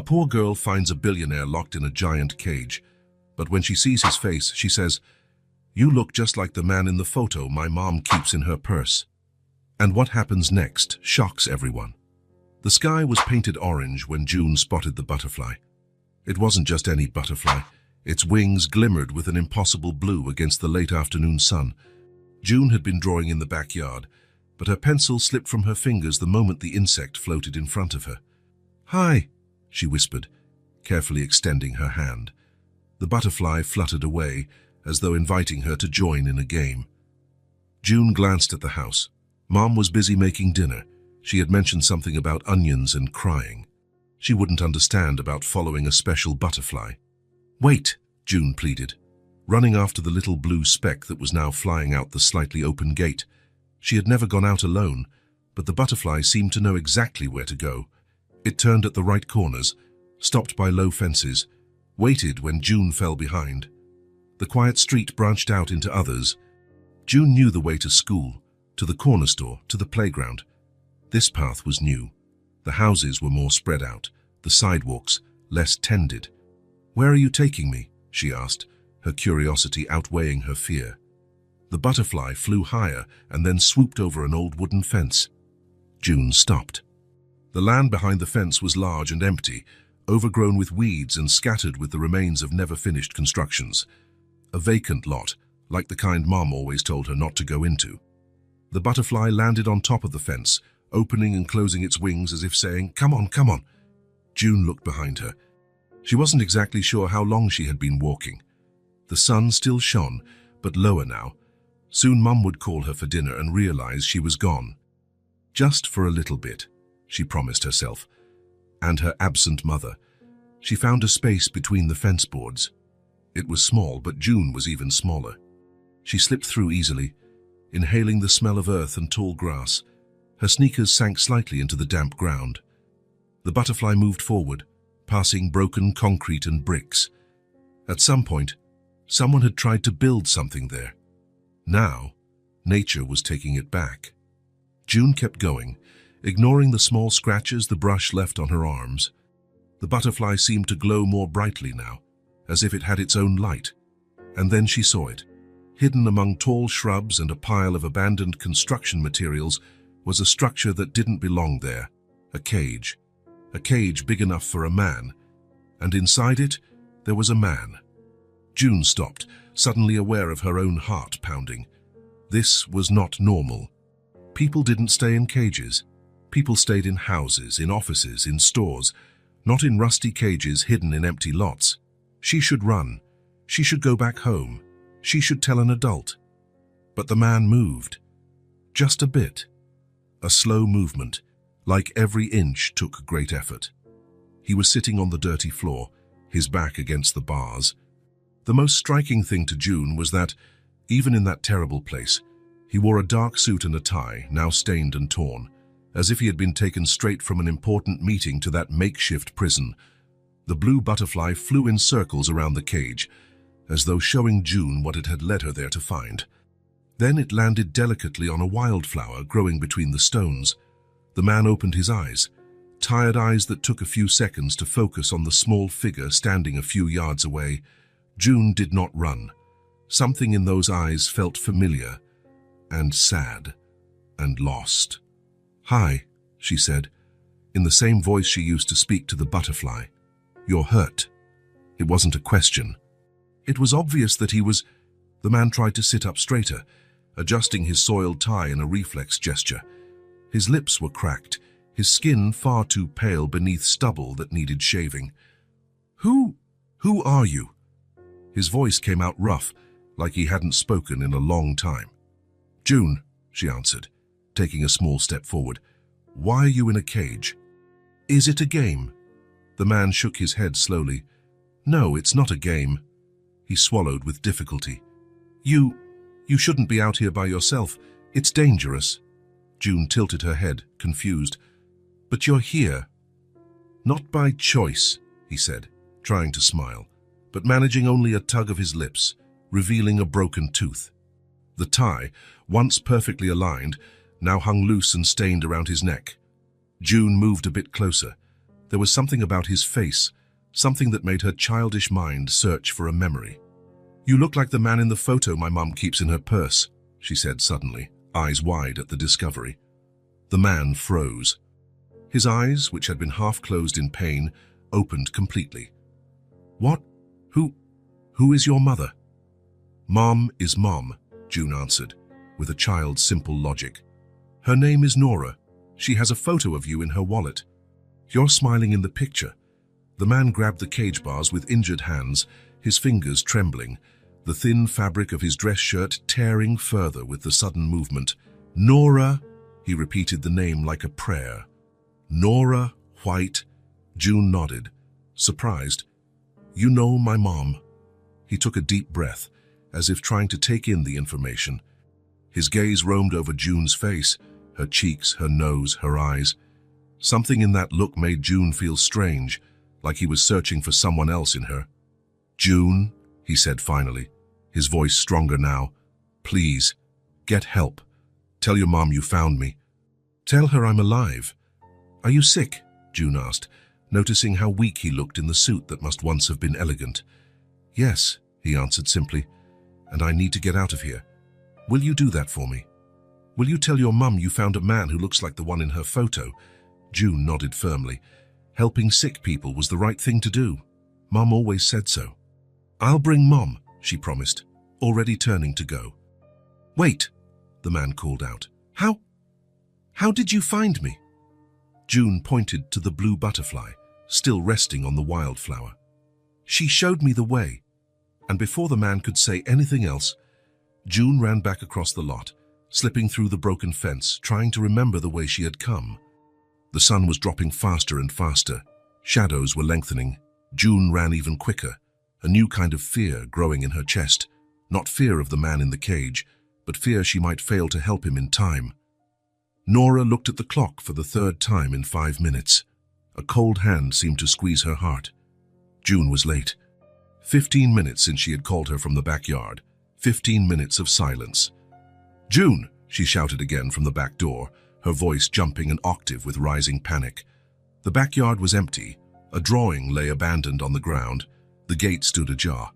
poor girl finds a billionaire locked in a giant cage, but when she sees his face, she says, "You look just like the man in the photo my mom keeps in her purse." And what happens next shocks everyone. The sky was painted orange when June spotted the butterfly. It wasn't just any butterfly. Its wings glimmered with an impossible blue against the late afternoon sun. June had been drawing in the backyard, but her pencil slipped from her fingers the moment the insect floated in front of her. "Hi," she whispered, carefully extending her hand. The butterfly fluttered away, as though inviting her to join in a game. June glanced at the house. Mom was busy making dinner. She had mentioned something about onions and crying. She wouldn't understand about following a special butterfly. "Wait," June pleaded, running after the little blue speck that was now flying out the slightly open gate. She had never gone out alone, but the butterfly seemed to know exactly where to go. It turned at the right corners, stopped by low fences, waited when June fell behind. The quiet street branched out into others. June knew the way to school, to the corner store, to the playground. This path was new. The houses were more spread out, the sidewalks less tended. "Where are you taking me?" she asked, her curiosity outweighing her fear. The butterfly flew higher and then swooped over an old wooden fence. June stopped. The land behind the fence was large and empty, overgrown with weeds and scattered with the remains of never-finished constructions. A vacant lot, like the kind Mom always told her not to go into. The butterfly landed on top of the fence, opening and closing its wings as if saying, "Come on, come on." June looked behind her. She wasn't exactly sure how long she had been walking. The sun still shone, but lower now. Soon Mum would call her for dinner and realize she was gone. Just for a little bit, she promised herself, and her absent mother. She found a space between the fence boards. It was small, but June was even smaller. She slipped through easily, inhaling the smell of earth and tall grass. Her sneakers sank slightly into the damp ground. The butterfly moved forward, passing broken concrete and bricks. At some point, someone had tried to build something there. Now, nature was taking it back. June kept going, ignoring the small scratches the brush left on her arms. The butterfly seemed to glow more brightly now, as if it had its own light. And then she saw it. Hidden among tall shrubs and a pile of abandoned construction materials was a structure that didn't belong there, a cage. A cage big enough for a man, and inside it, there was a man. June stopped, suddenly aware of her own heart pounding. This was not normal. People didn't stay in cages. People stayed in houses, in offices, in stores, not in rusty cages hidden in empty lots. She should run. She should go back home. She should tell an adult. But the man moved. Just a bit. A slow movement, like every inch took great effort. He was sitting on the dirty floor, his back against the bars. The most striking thing to June was that, even in that terrible place, he wore a dark suit and a tie, now stained and torn, as if he had been taken straight from an important meeting to that makeshift prison. The blue butterfly flew in circles around the cage, as though showing June what it had led her there to find. Then it landed delicately on a wildflower growing between the stones. The man opened his eyes, tired eyes that took a few seconds to focus on the small figure standing a few yards away. June did not run. Something in those eyes felt familiar, and sad, and lost. "Hi," she said, in the same voice she used to speak to the butterfly. "You're hurt." It wasn't a question. It was obvious that he was... The man tried to sit up straighter, adjusting his soiled tie in a reflex gesture. His lips were cracked, his skin far too pale beneath stubble that needed shaving. Who are you?" His voice came out rough, like he hadn't spoken in a long time. "June," she answered, taking a small step forward. "Why are you in a cage?" "Is it a game?" The man shook his head slowly. "No, it's not a game." He swallowed with difficulty. You shouldn't be out here by yourself. It's dangerous." June tilted her head, confused. "But you're here." "Not by choice," he said, trying to smile, but managing only a tug of his lips, revealing a broken tooth. The tie, once perfectly aligned, now hung loose and stained around his neck. June moved a bit closer, There was something about his face, something that made her childish mind search for a memory. "You look like the man in the photo my mum keeps in her purse," she said suddenly, eyes wide at the discovery. The man froze. His eyes, which had been half closed in pain, opened completely. "What? Who is your mother?" "Mom is Mom," June answered, with a child's simple logic. "Her name is Nora. She has a photo of you in her wallet. You're smiling in the picture." The man grabbed the cage bars with injured hands, his fingers trembling, the thin fabric of his dress shirt tearing further with the sudden movement. "Nora," he repeated the name like a prayer. "Nora White." June nodded, surprised. "You know my mom." He took a deep breath, as if trying to take in the information. His gaze roamed over June's face, her cheeks, her nose, her eyes. Something in that look made June feel strange, like he was searching for someone else in her. "June," he said finally, his voice stronger now, "please, get help. Tell your mom you found me. Tell her I'm alive." "Are you sick?" June asked, noticing how weak he looked in the suit that must once have been elegant. "Yes," he answered simply, "and I need to get out of here. Will you do that for me? Will you tell your mum you found a man who looks like the one in her photo?" June nodded firmly. Helping sick people was the right thing to do. Mum always said so. "I'll bring Mom," she promised, already turning to go. "Wait," the man called out. How did you find me?" June pointed to the blue butterfly, still resting on the wildflower. "She showed me the way." And before the man could say anything else, June ran back across the lot, slipping through the broken fence, trying to remember the way she had come. The sun was dropping faster and faster. Shadows were lengthening. June ran even quicker, a new kind of fear growing in her chest. Not fear of the man in the cage, but fear she might fail to help him in time. Nora looked at the clock for the third time in 5 minutes. A cold hand seemed to squeeze her heart. June was late. 15 minutes since she had called her from the backyard. 15 minutes of silence. "June!" she shouted again from the back door, her voice jumping an octave with rising panic. The backyard was empty. A drawing lay abandoned on the ground. The gate stood ajar.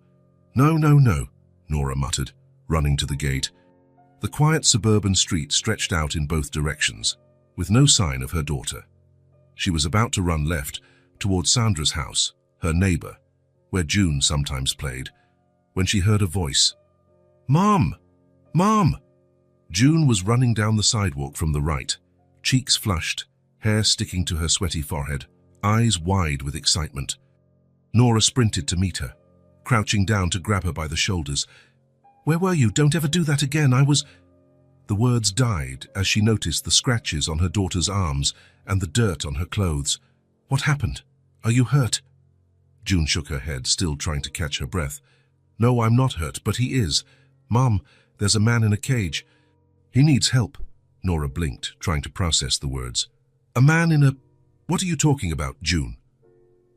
"No, no, no," Nora muttered, running to the gate. The quiet suburban street stretched out in both directions, with no sign of her daughter. She was about to run left, towards Sandra's house, her neighbor, where June sometimes played, when she heard a voice. "Mom! Mom!" June was running down the sidewalk from the right, cheeks flushed, hair sticking to her sweaty forehead, eyes wide with excitement. Nora sprinted to meet her, crouching down to grab her by the shoulders. "Where were you? Don't ever do that again. I was—" The words died as she noticed the scratches on her daughter's arms and the dirt on her clothes. "What happened? Are you hurt?" June shook her head, still trying to catch her breath. "No, I'm not hurt, but he is. Mom, there's a man in a cage. He needs help." Nora blinked, trying to process the words. "A man in a—" "What are you talking about, June?"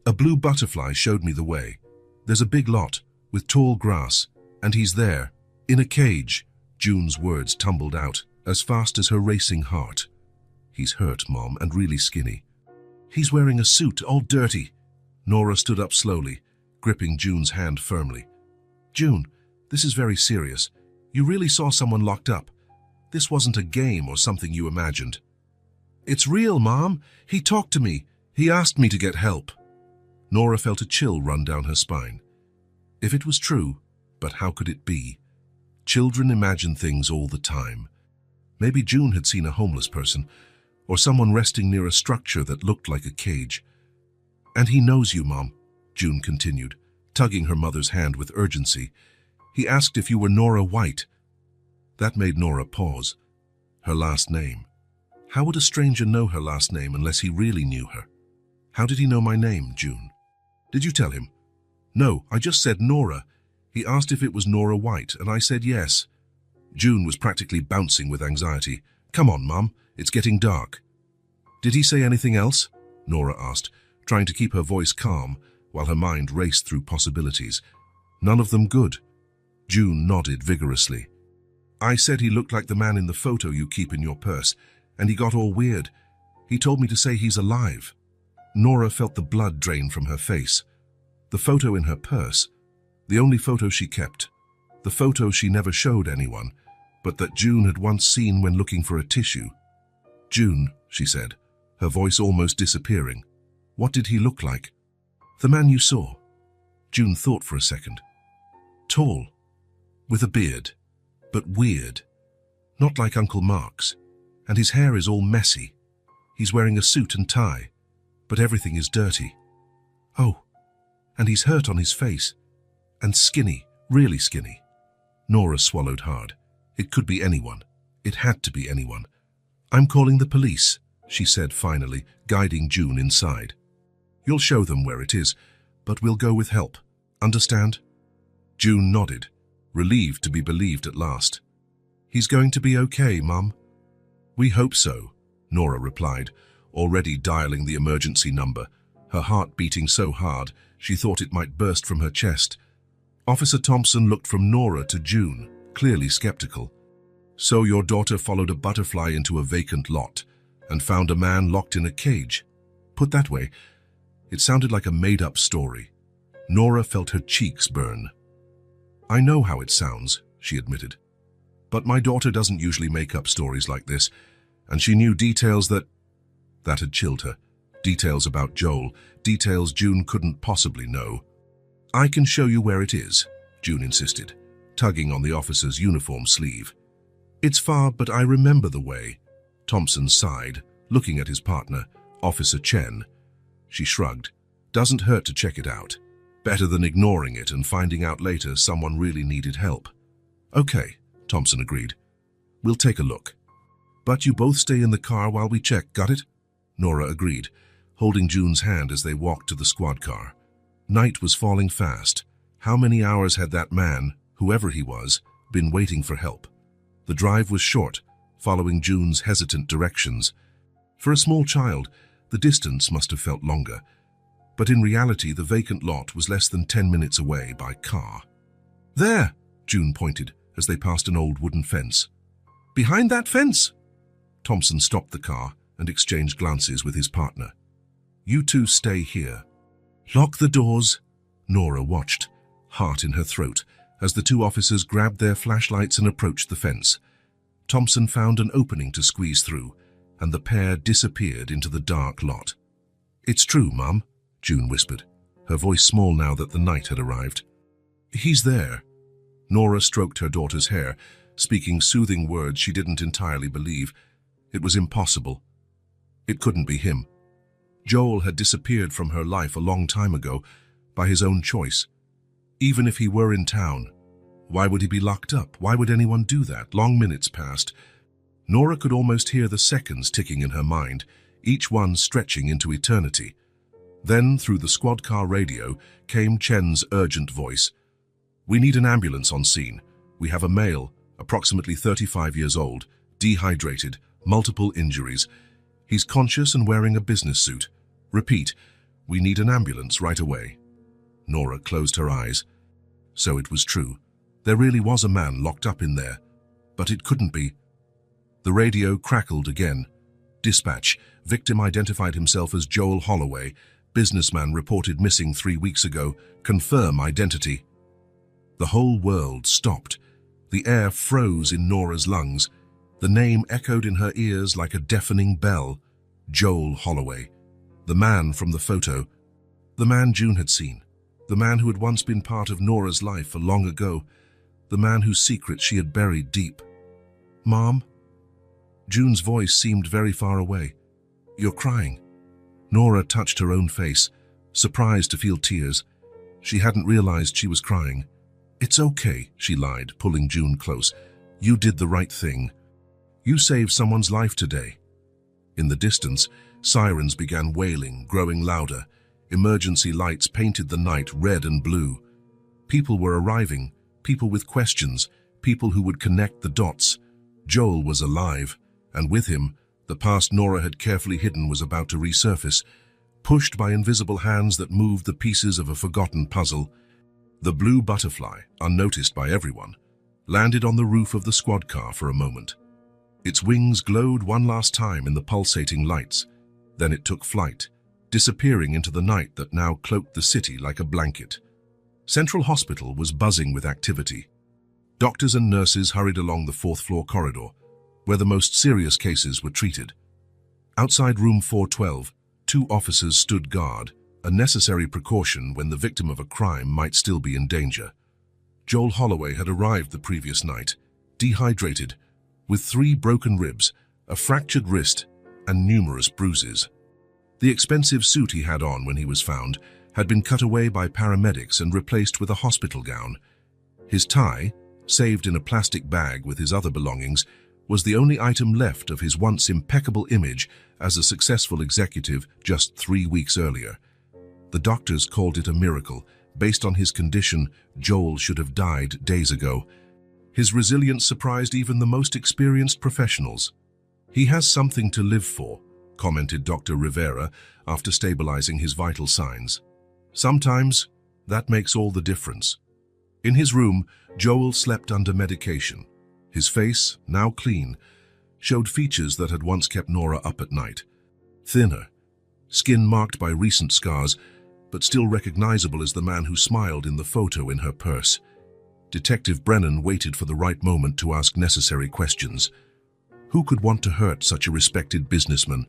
"A blue butterfly showed me the way. There's a big lot, with tall grass, and he's there, in a cage." June's words tumbled out, as fast as her racing heart. "He's hurt, Mom, and really skinny. He's wearing a suit, all dirty." Nora stood up slowly, gripping June's hand firmly. "June, this is very serious. You really saw someone locked up. This wasn't a game or something you imagined." "It's real, Mom. He talked to me. He asked me to get help." Nora felt a chill run down her spine. If it was true, but how could it be? Children imagine things all the time. Maybe June had seen a homeless person, or someone resting near a structure that looked like a cage. "And he knows you, Mom," June continued, tugging her mother's hand with urgency. "He asked if you were Nora White." That made Nora pause. Her last name. How would a stranger know her last name unless he really knew her? "How did he know my name, June?" "Did you tell him?" "No, I just said Nora. He asked if it was Nora White, and I said yes." June was practically bouncing with anxiety. "Come on, Mum, it's getting dark." "Did he say anything else?" Nora asked, trying to keep her voice calm while her mind raced through possibilities. "None of them good." June nodded vigorously. "I said he looked like the man in the photo you keep in your purse, and he got all weird. He told me to say he's alive." Nora felt the blood drain from her face. The photo in her purse, the only photo she kept, the photo she never showed anyone, but that June had once seen when looking for a tissue. "June," she said, her voice almost disappearing. "What did he look like?" "The man you saw." June thought for a second. "Tall, with a beard, but weird. Not like Uncle Mark's. And his hair is all messy. He's wearing a suit and tie, but everything is dirty. Oh, and he's hurt on his face. And skinny, really skinny." Nora swallowed hard. It could be anyone. It had to be anyone. "I'm calling the police," she said finally, guiding June inside. "You'll show them where it is, but we'll go with help. Understand?" June nodded, relieved to be believed at last. "He's going to be okay, Mum." "We hope so," Nora replied, already dialing the emergency number, her heart beating so hard she thought it might burst from her chest. Officer Thompson looked from Nora to June, clearly skeptical. "So your daughter followed a butterfly into a vacant lot and found a man locked in a cage. Put that way, it sounded like a made-up story." Nora felt her cheeks burn. "I know how it sounds," she admitted. "But my daughter doesn't usually make up stories like this, and she knew details that had chilled her. Details about Joel, details June couldn't possibly know. "I can show you where it is," June insisted, tugging on the officer's uniform sleeve. "It's far, but I remember the way." Thompson sighed, looking at his partner, Officer Chen. She shrugged. "Doesn't hurt to check it out. Better than ignoring it and finding out later someone really needed help." "Okay," Thompson agreed. "We'll take a look. But you both stay in the car while we check, got it?" Nora agreed, holding June's hand as they walked to the squad car. Night was falling fast. How many hours had that man, whoever he was, been waiting for help? The drive was short, following June's hesitant directions. For a small child, the distance must have felt longer. But in reality, the vacant lot was less than 10 minutes away by car. "There," June pointed as they passed an old wooden fence. "Behind that fence." Thompson stopped the car and exchanged glances with his partner. "You two stay here." "Lock the doors." Nora watched, heart in her throat, as the two officers grabbed their flashlights and approached the fence. Thompson found an opening to squeeze through, and the pair disappeared into the dark lot. "It's true, Mum," June whispered, her voice small now that the night had arrived. "He's there." Nora stroked her daughter's hair, speaking soothing words she didn't entirely believe. It was impossible. It couldn't be him. Joel had disappeared from her life a long time ago, by his own choice. Even if he were in town, why would he be locked up? Why would anyone do that? Long minutes passed. Nora could almost hear the seconds ticking in her mind, each one stretching into eternity. Then, through the squad car radio, came Chen's urgent voice. "We need an ambulance on scene. We have a male, approximately 35 years old, dehydrated, multiple injuries. He's conscious and wearing a business suit. Repeat, we need an ambulance right away." Nora closed her eyes. So it was true. There really was a man locked up in there. But it couldn't be. The radio crackled again. "Dispatch. Victim identified himself as Joel Holloway. Businessman reported missing 3 weeks ago. Confirm identity." The whole world stopped. The air froze in Nora's lungs. The name echoed in her ears like a deafening bell. Joel Holloway. The man from the photo. The man June had seen. The man who had once been part of Nora's life long ago. The man whose secret she had buried deep. "Mom?" June's voice seemed very far away. "You're crying." Nora touched her own face, surprised to feel tears. She hadn't realized she was crying. "It's okay," she lied, pulling June close. "You did the right thing. You saved someone's life today." In the distance, sirens began wailing, growing louder. Emergency lights painted the night red and blue. People were arriving, people with questions, people who would connect the dots. Joel was alive, and with him, the past Nora had carefully hidden was about to resurface, pushed by invisible hands that moved the pieces of a forgotten puzzle. The blue butterfly, unnoticed by everyone, landed on the roof of the squad car for a moment. Its wings glowed one last time in the pulsating lights. Then it took flight, disappearing into the night that now cloaked the city like a blanket. Central Hospital was buzzing with activity. Doctors and nurses hurried along the fourth-floor corridor, where the most serious cases were treated. Outside room 412, 2 officers stood guard, a necessary precaution when the victim of a crime might still be in danger. Joel Holloway had arrived the previous night, dehydrated, with 3 broken ribs, a fractured wrist, and numerous bruises. The expensive suit he had on when he was found had been cut away by paramedics and replaced with a hospital gown. His tie, saved in a plastic bag with his other belongings, was the only item left of his once impeccable image as a successful executive just 3 weeks earlier. The doctors called it a miracle. Based on his condition, Joel should have died days ago. His resilience surprised even the most experienced professionals. "He has something to live for," commented Dr. Rivera after stabilizing his vital signs. "Sometimes, that makes all the difference." In his room, Joel slept under medication. His face, now clean, showed features that had once kept Nora up at night. Thinner, skin marked by recent scars, but still recognizable as the man who smiled in the photo in her purse. Detective Brennan waited for the right moment to ask necessary questions. Who could want to hurt such a respected businessman?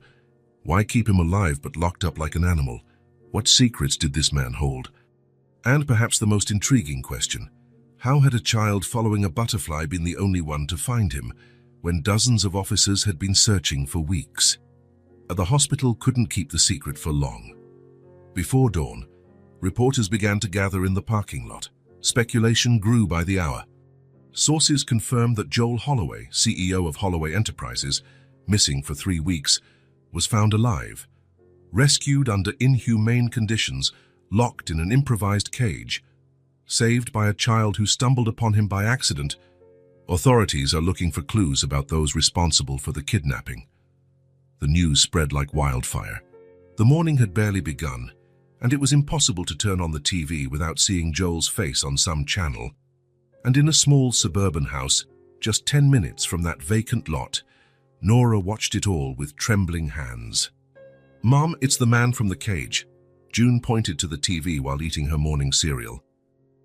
Why keep him alive but locked up like an animal? What secrets did this man hold? And perhaps the most intriguing question, how had a child following a butterfly been the only one to find him, when dozens of officers had been searching for weeks? The hospital couldn't keep the secret for long. Before dawn, reporters began to gather in the parking lot. Speculation grew by the hour. Sources confirmed that Joel Holloway, CEO of Holloway Enterprises, missing for 3 weeks, was found alive, rescued under inhumane conditions, locked in an improvised cage, saved by a child who stumbled upon him by accident. Authorities are looking for clues about those responsible for the kidnapping. The news spread like wildfire. The morning had barely begun, and it was impossible to turn on the TV without seeing Joel's face on some channel. And in a small suburban house, just 10 minutes from that vacant lot, Nora watched it all with trembling hands. "Mom, it's the man from the cage." June pointed to the TV while eating her morning cereal.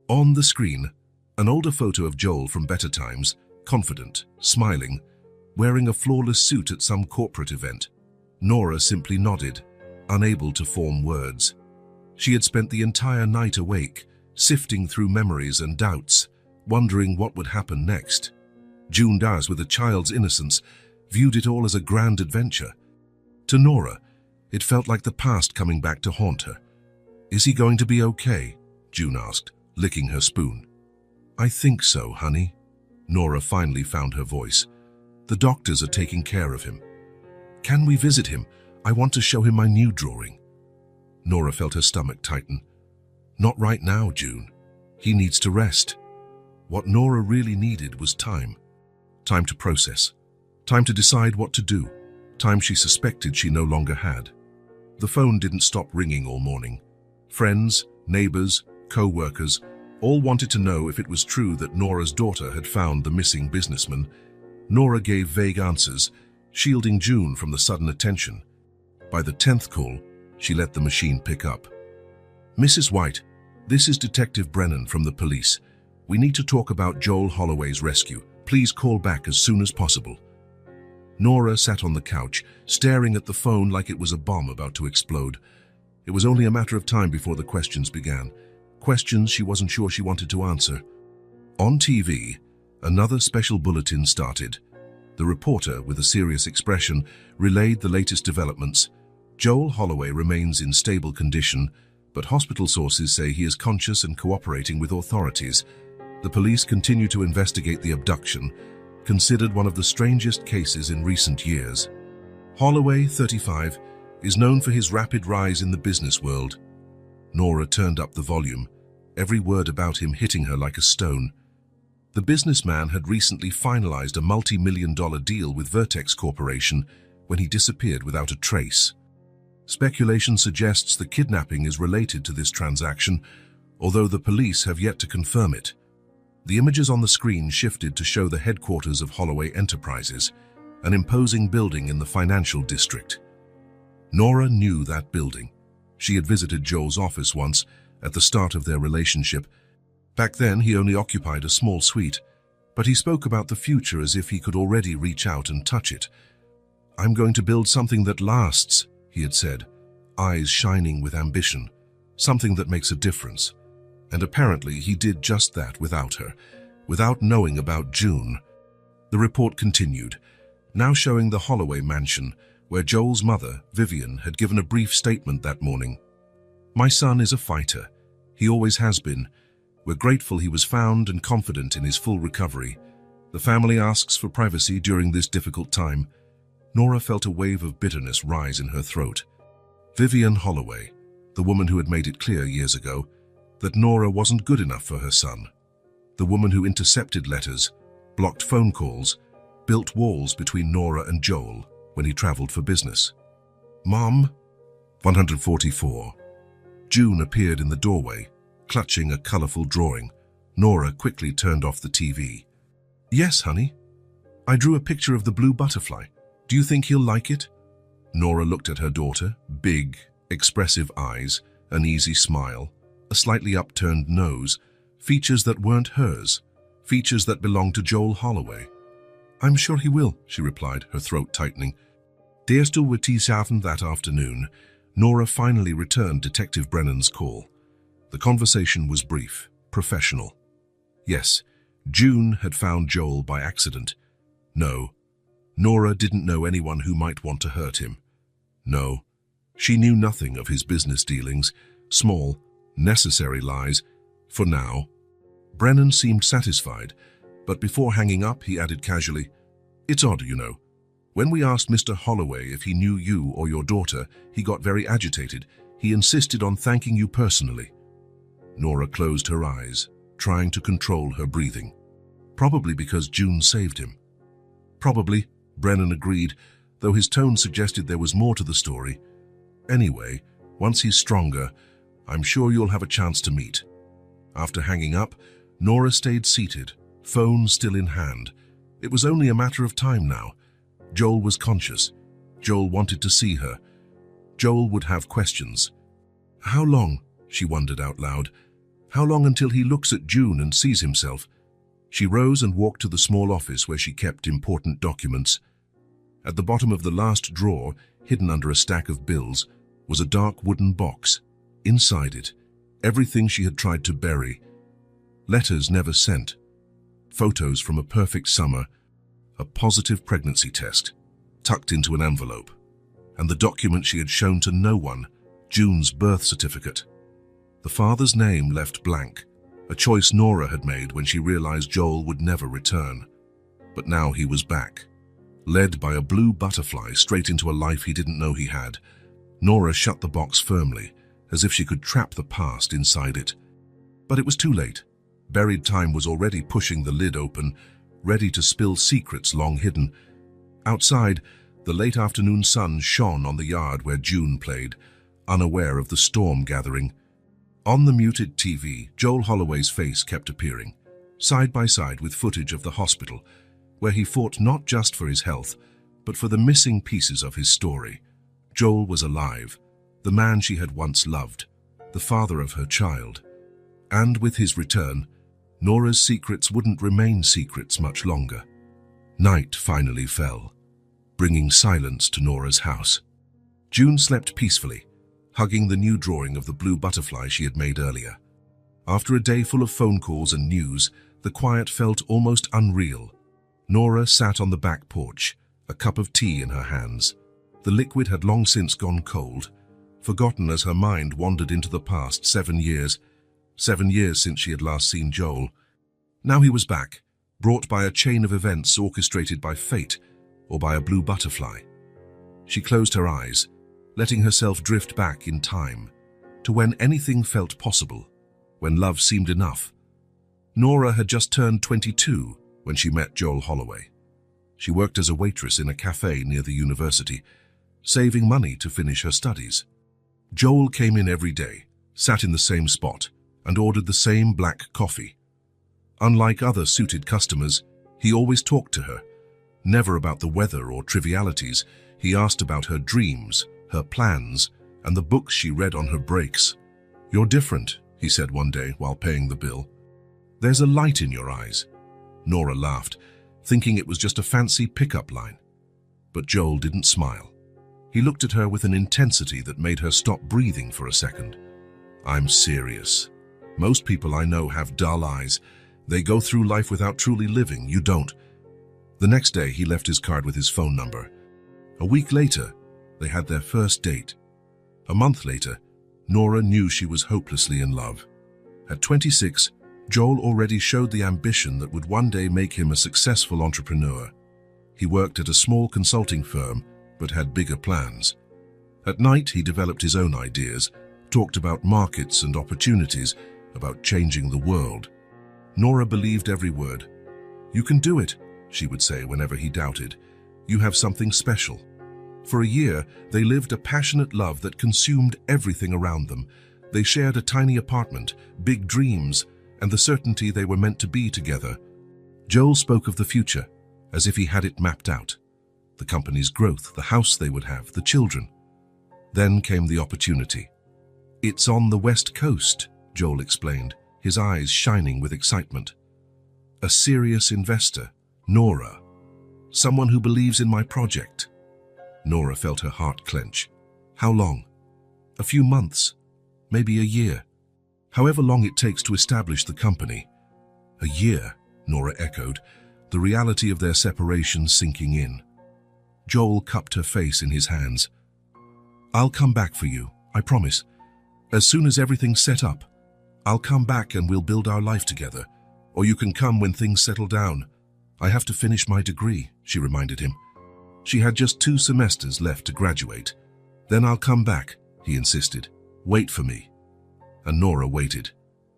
On the screen, an older photo of Joel from better times, confident, smiling, wearing a flawless suit at some corporate event. Nora simply nodded, unable to form words. She had spent the entire night awake, sifting through memories and doubts, wondering what would happen next. June Daz, with a child's innocence, viewed it all as a grand adventure. To Nora, it felt like the past coming back to haunt her. "Is he going to be okay?" June asked, licking her spoon. "I think so, honey." Nora finally found her voice. "The doctors are taking care of him." "Can we visit him? I want to show him my new drawing." Nora felt her stomach tighten. "Not right now, June. He needs to rest." What Nora really needed was time. Time to process. Time to decide what to do. Time she suspected she no longer had. The phone didn't stop ringing all morning. Friends, neighbors, co-workers, all wanted to know if it was true that Nora's daughter had found the missing businessman. Nora gave vague answers, shielding June from the sudden attention. By the 10th call, she let the machine pick up. "Mrs. White, this is Detective Brennan from the police. We need to talk about Joel Holloway's rescue. Please call back as soon as possible." Nora sat on the couch, staring at the phone like it was a bomb about to explode. It was only a matter of time before the questions began. Questions she wasn't sure she wanted to answer. On TV, another special bulletin started. The reporter, with a serious expression, relayed the latest developments. Joel Holloway remains in stable condition, but hospital sources say he is conscious and cooperating with authorities. The police continue to investigate the abduction, considered one of the strangest cases in recent years. Holloway, 35, is known for his rapid rise in the business world. Nora turned up the volume, every word about him hitting her like a stone. The businessman had recently finalized a multi-million-dollar deal with Vertex Corporation when he disappeared without a trace. Speculation suggests the kidnapping is related to this transaction, although the police have yet to confirm it. The images on the screen shifted to show the headquarters of Holloway Enterprises, an imposing building in the financial district. Nora knew that building. She had visited Joel's office once, at the start of their relationship. Back then, he only occupied a small suite, but he spoke about the future as if he could already reach out and touch it. "I'm going to build something that lasts," he had said, eyes shining with ambition, something that makes a difference. And apparently he did just that without her, without knowing about June. The report continued, now showing the Holloway mansion, where Joel's mother, Vivian, had given a brief statement that morning. "My son is a fighter. He always has been. We're grateful he was found and confident in his full recovery. The family asks for privacy during this difficult time." Nora felt a wave of bitterness rise in her throat. Vivian Holloway, the woman who had made it clear years ago that Nora wasn't good enough for her son. The woman who intercepted letters, blocked phone calls, built walls between Nora and Joel when he traveled for business. "Mom?" 144. June appeared in the doorway, clutching a colorful drawing. Nora quickly turned off the TV. "Yes, honey. I drew a picture of the blue butterfly. Do you think he'll like it?" Nora looked at her daughter, big, expressive eyes, an easy smile, a slightly upturned nose, features that weren't hers, features that belonged to Joel Holloway. "I'm sure he will," she replied, her throat tightening. Deerstoel were Teeshaven that afternoon. Nora finally returned Detective Brennan's call. The conversation was brief, professional. Yes, June had found Joel by accident. No, Nora didn't know anyone who might want to hurt him. No, she knew nothing of his business dealings, small, necessary lies, for now. Brennan seemed satisfied, but before hanging up, he added casually, "It's odd, you know. When we asked Mr. Holloway if he knew you or your daughter, he got very agitated. He insisted on thanking you personally." Nora closed her eyes, trying to control her breathing. Probably because June saved him. "Probably," Brennan agreed, though his tone suggested there was more to the story. "Anyway, once he's stronger, I'm sure you'll have a chance to meet." After hanging up, Nora stayed seated, phone still in hand. It was only a matter of time now. Joel was conscious. Joel wanted to see her. Joel would have questions. How long, she wondered out loud, how long until he looks at June and sees himself? She rose and walked to the small office where she kept important documents. At the bottom of the last drawer, hidden under a stack of bills, was a dark wooden box. Inside it, everything she had tried to bury. Letters never sent. Photos from a perfect summer, a positive pregnancy test, tucked into an envelope. And the document she had shown to no one, June's birth certificate. The father's name left blank, a choice Nora had made when she realized Joel would never return. But now he was back, led by a blue butterfly straight into a life he didn't know he had. Nora shut the box firmly, as if she could trap the past inside it. But it was too late. Buried time was already pushing the lid open, ready to spill secrets long hidden. Outside, the late afternoon sun shone on the yard where June played, unaware of the storm gathering. On the muted TV, Joel Holloway's face kept appearing, side by side with footage of the hospital, where he fought not just for his health, but for the missing pieces of his story. Joel was alive, the man she had once loved, the father of her child. And with his return, Nora's secrets wouldn't remain secrets much longer. Night finally fell, bringing silence to Nora's house. June slept peacefully, hugging the new drawing of the blue butterfly she had made earlier. After a day full of phone calls and news, the quiet felt almost unreal. Nora sat on the back porch, a cup of tea in her hands. The liquid had long since gone cold, forgotten as her mind wandered into the past 7 years. 7 years since she had last seen Joel. Now he was back, brought by a chain of events orchestrated by fate or by a blue butterfly. She closed her eyes, letting herself drift back in time, to when anything felt possible, when love seemed enough. Nora had just turned 22 when she met Joel Holloway. She worked as a waitress in a cafe near the university, saving money to finish her studies. Joel came in every day, sat in the same spot, and ordered the same black coffee. Unlike other suited customers, he always talked to her. Never about the weather or trivialities. He asked about her dreams, her plans, and the books she read on her breaks. "You're different," he said one day while paying the bill. "There's a light in your eyes." Nora laughed, thinking it was just a fancy pickup line. But Joel didn't smile. He looked at her with an intensity that made her stop breathing for a second. "I'm serious. Most people I know have dull eyes. They go through life without truly living. You don't." The next day, he left his card with his phone number. A week later, they had their first date. A month later, Nora knew she was hopelessly in love. At 26, Joel already showed the ambition that would one day make him a successful entrepreneur. He worked at a small consulting firm, but had bigger plans. At night, he developed his own ideas, talked about markets and opportunities, about changing the world. Nora believed every word. "You can do it," she would say whenever he doubted. "You have something special." For a year, they lived a passionate love that consumed everything around them. They shared a tiny apartment, big dreams, and the certainty they were meant to be together. Joel spoke of the future, as if he had it mapped out. The company's growth, the house they would have, the children. Then came the opportunity. "It's on the West Coast," Joel explained, his eyes shining with excitement. "A serious investor, Nora. Someone who believes in my project." Nora felt her heart clench. "How long?" "A few months, maybe a year. However long it takes to establish the company." "A year," Nora echoed, the reality of their separation sinking in. Joel cupped her face in his hands. "I'll come back for you, I promise. As soon as everything's set up, I'll come back and we'll build our life together. Or you can come when things settle down. I have to finish my degree," she reminded him. She had just 2 semesters left to graduate. "Then I'll come back," he insisted. "Wait for me." And Nora waited.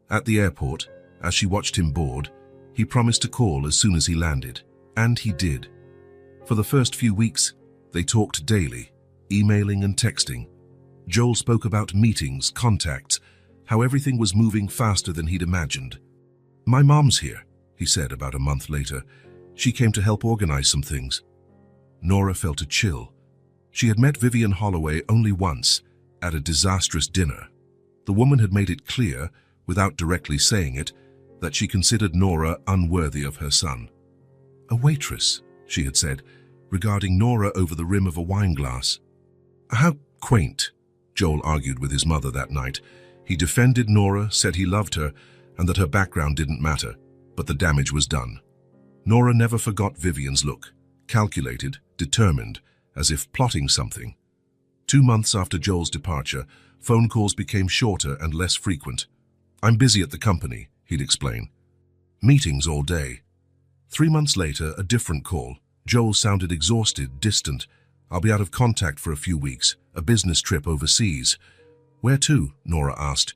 At the airport, as she watched him board, he promised to call as soon as he landed. And he did. For the first few weeks, they talked daily, emailing and texting. Joel spoke about meetings, contacts, how everything was moving faster than he'd imagined. "My mom's here," he said about a month later. "She came to help organize some things." Nora felt a chill. She had met Vivian Holloway only once, at a disastrous dinner. The woman had made it clear, without directly saying it, that she considered Nora unworthy of her son. "A waitress," she had said, regarding Nora over the rim of a wineglass. "How quaint," Joel argued with his mother that night. He defended Nora, said he loved her, and that her background didn't matter, but the damage was done. Nora never forgot Vivian's look, calculated, determined, as if plotting something. 2 months after Joel's departure, phone calls became shorter and less frequent. "I'm busy at the company," he'd explain. "Meetings all day." 3 months later, a different call. Joel sounded exhausted, distant. "I'll be out of contact for a few weeks, a business trip overseas." "Where to?" Nora asked.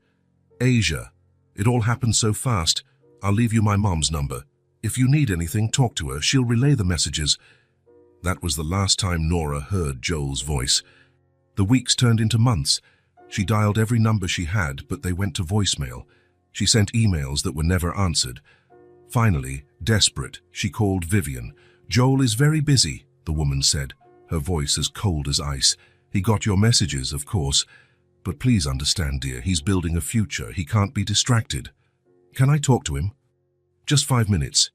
"Asia. It all happened so fast. I'll leave you my mom's number. If you need anything, talk to her. She'll relay the messages." That was the last time Nora heard Joel's voice. The weeks turned into months. She dialed every number she had, but they went to voicemail. She sent emails that were never answered. Finally, desperate, she called Vivian. "Joel is very busy," the woman said, her voice as cold as ice. "He got your messages, of course. But please understand, dear, he's building a future. He can't be distracted." "Can I talk to him?" "Just 5 minutes.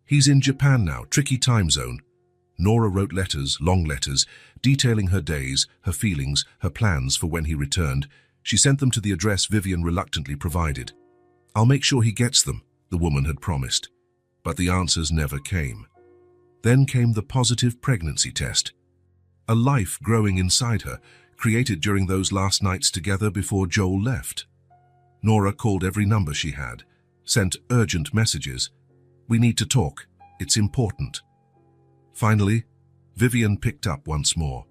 He's in Japan now, tricky time zone." Nora wrote letters, long letters, detailing her days, her feelings, her plans for when he returned. She sent them to the address Vivian reluctantly provided. "I'll make sure he gets them," the woman had promised. But the answers never came. Then came the positive pregnancy test. A life growing inside her, created during those last nights together before Joel left. Nora called every number she had, sent urgent messages. "We need to talk. It's important." Finally, Vivian picked up once more.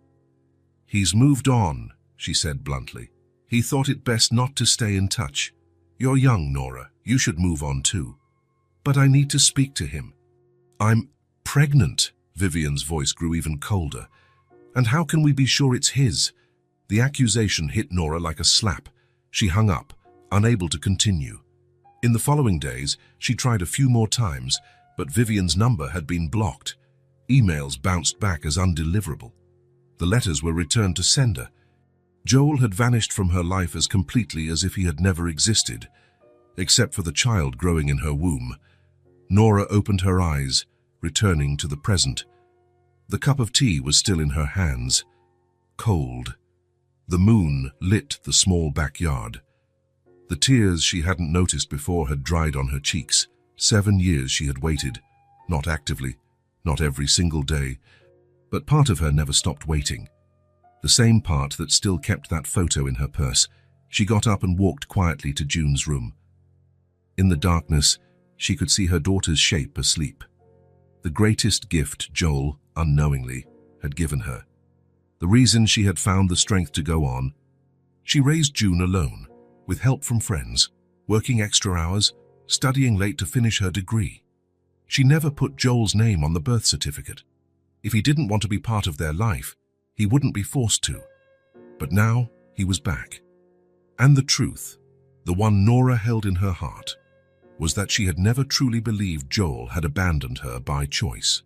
"He's moved on," she said bluntly. "He thought it best not to stay in touch. You're young, Nora. You should move on too." "But I need to speak to him." "I'm pregnant." Vivian's voice grew even colder. "And how can we be sure it's his?" The accusation hit Nora like a slap. She hung up, unable to continue. In the following days, she tried a few more times, but Vivian's number had been blocked. Emails bounced back as undeliverable. The letters were returned to sender. Joel had vanished from her life as completely as if he had never existed, except for the child growing in her womb. Nora opened her eyes, returning to the present. The cup of tea was still in her hands, cold. The moon lit the small backyard. The tears she hadn't noticed before had dried on her cheeks. 7 years she had waited, not actively, not every single day, but part of her never stopped waiting. The same part that still kept that photo in her purse. She got up and walked quietly to June's room. In the darkness, she could see her daughter's shape asleep. The greatest gift Joel, unknowingly, had given her. The reason she had found the strength to go on. She raised June alone, with help from friends, working extra hours, studying late to finish her degree. She never put Joel's name on the birth certificate. If he didn't want to be part of their life, he wouldn't be forced to. But now he was back. And the truth, the one Nora held in her heart, was that she had never truly believed Joel had abandoned her by choice.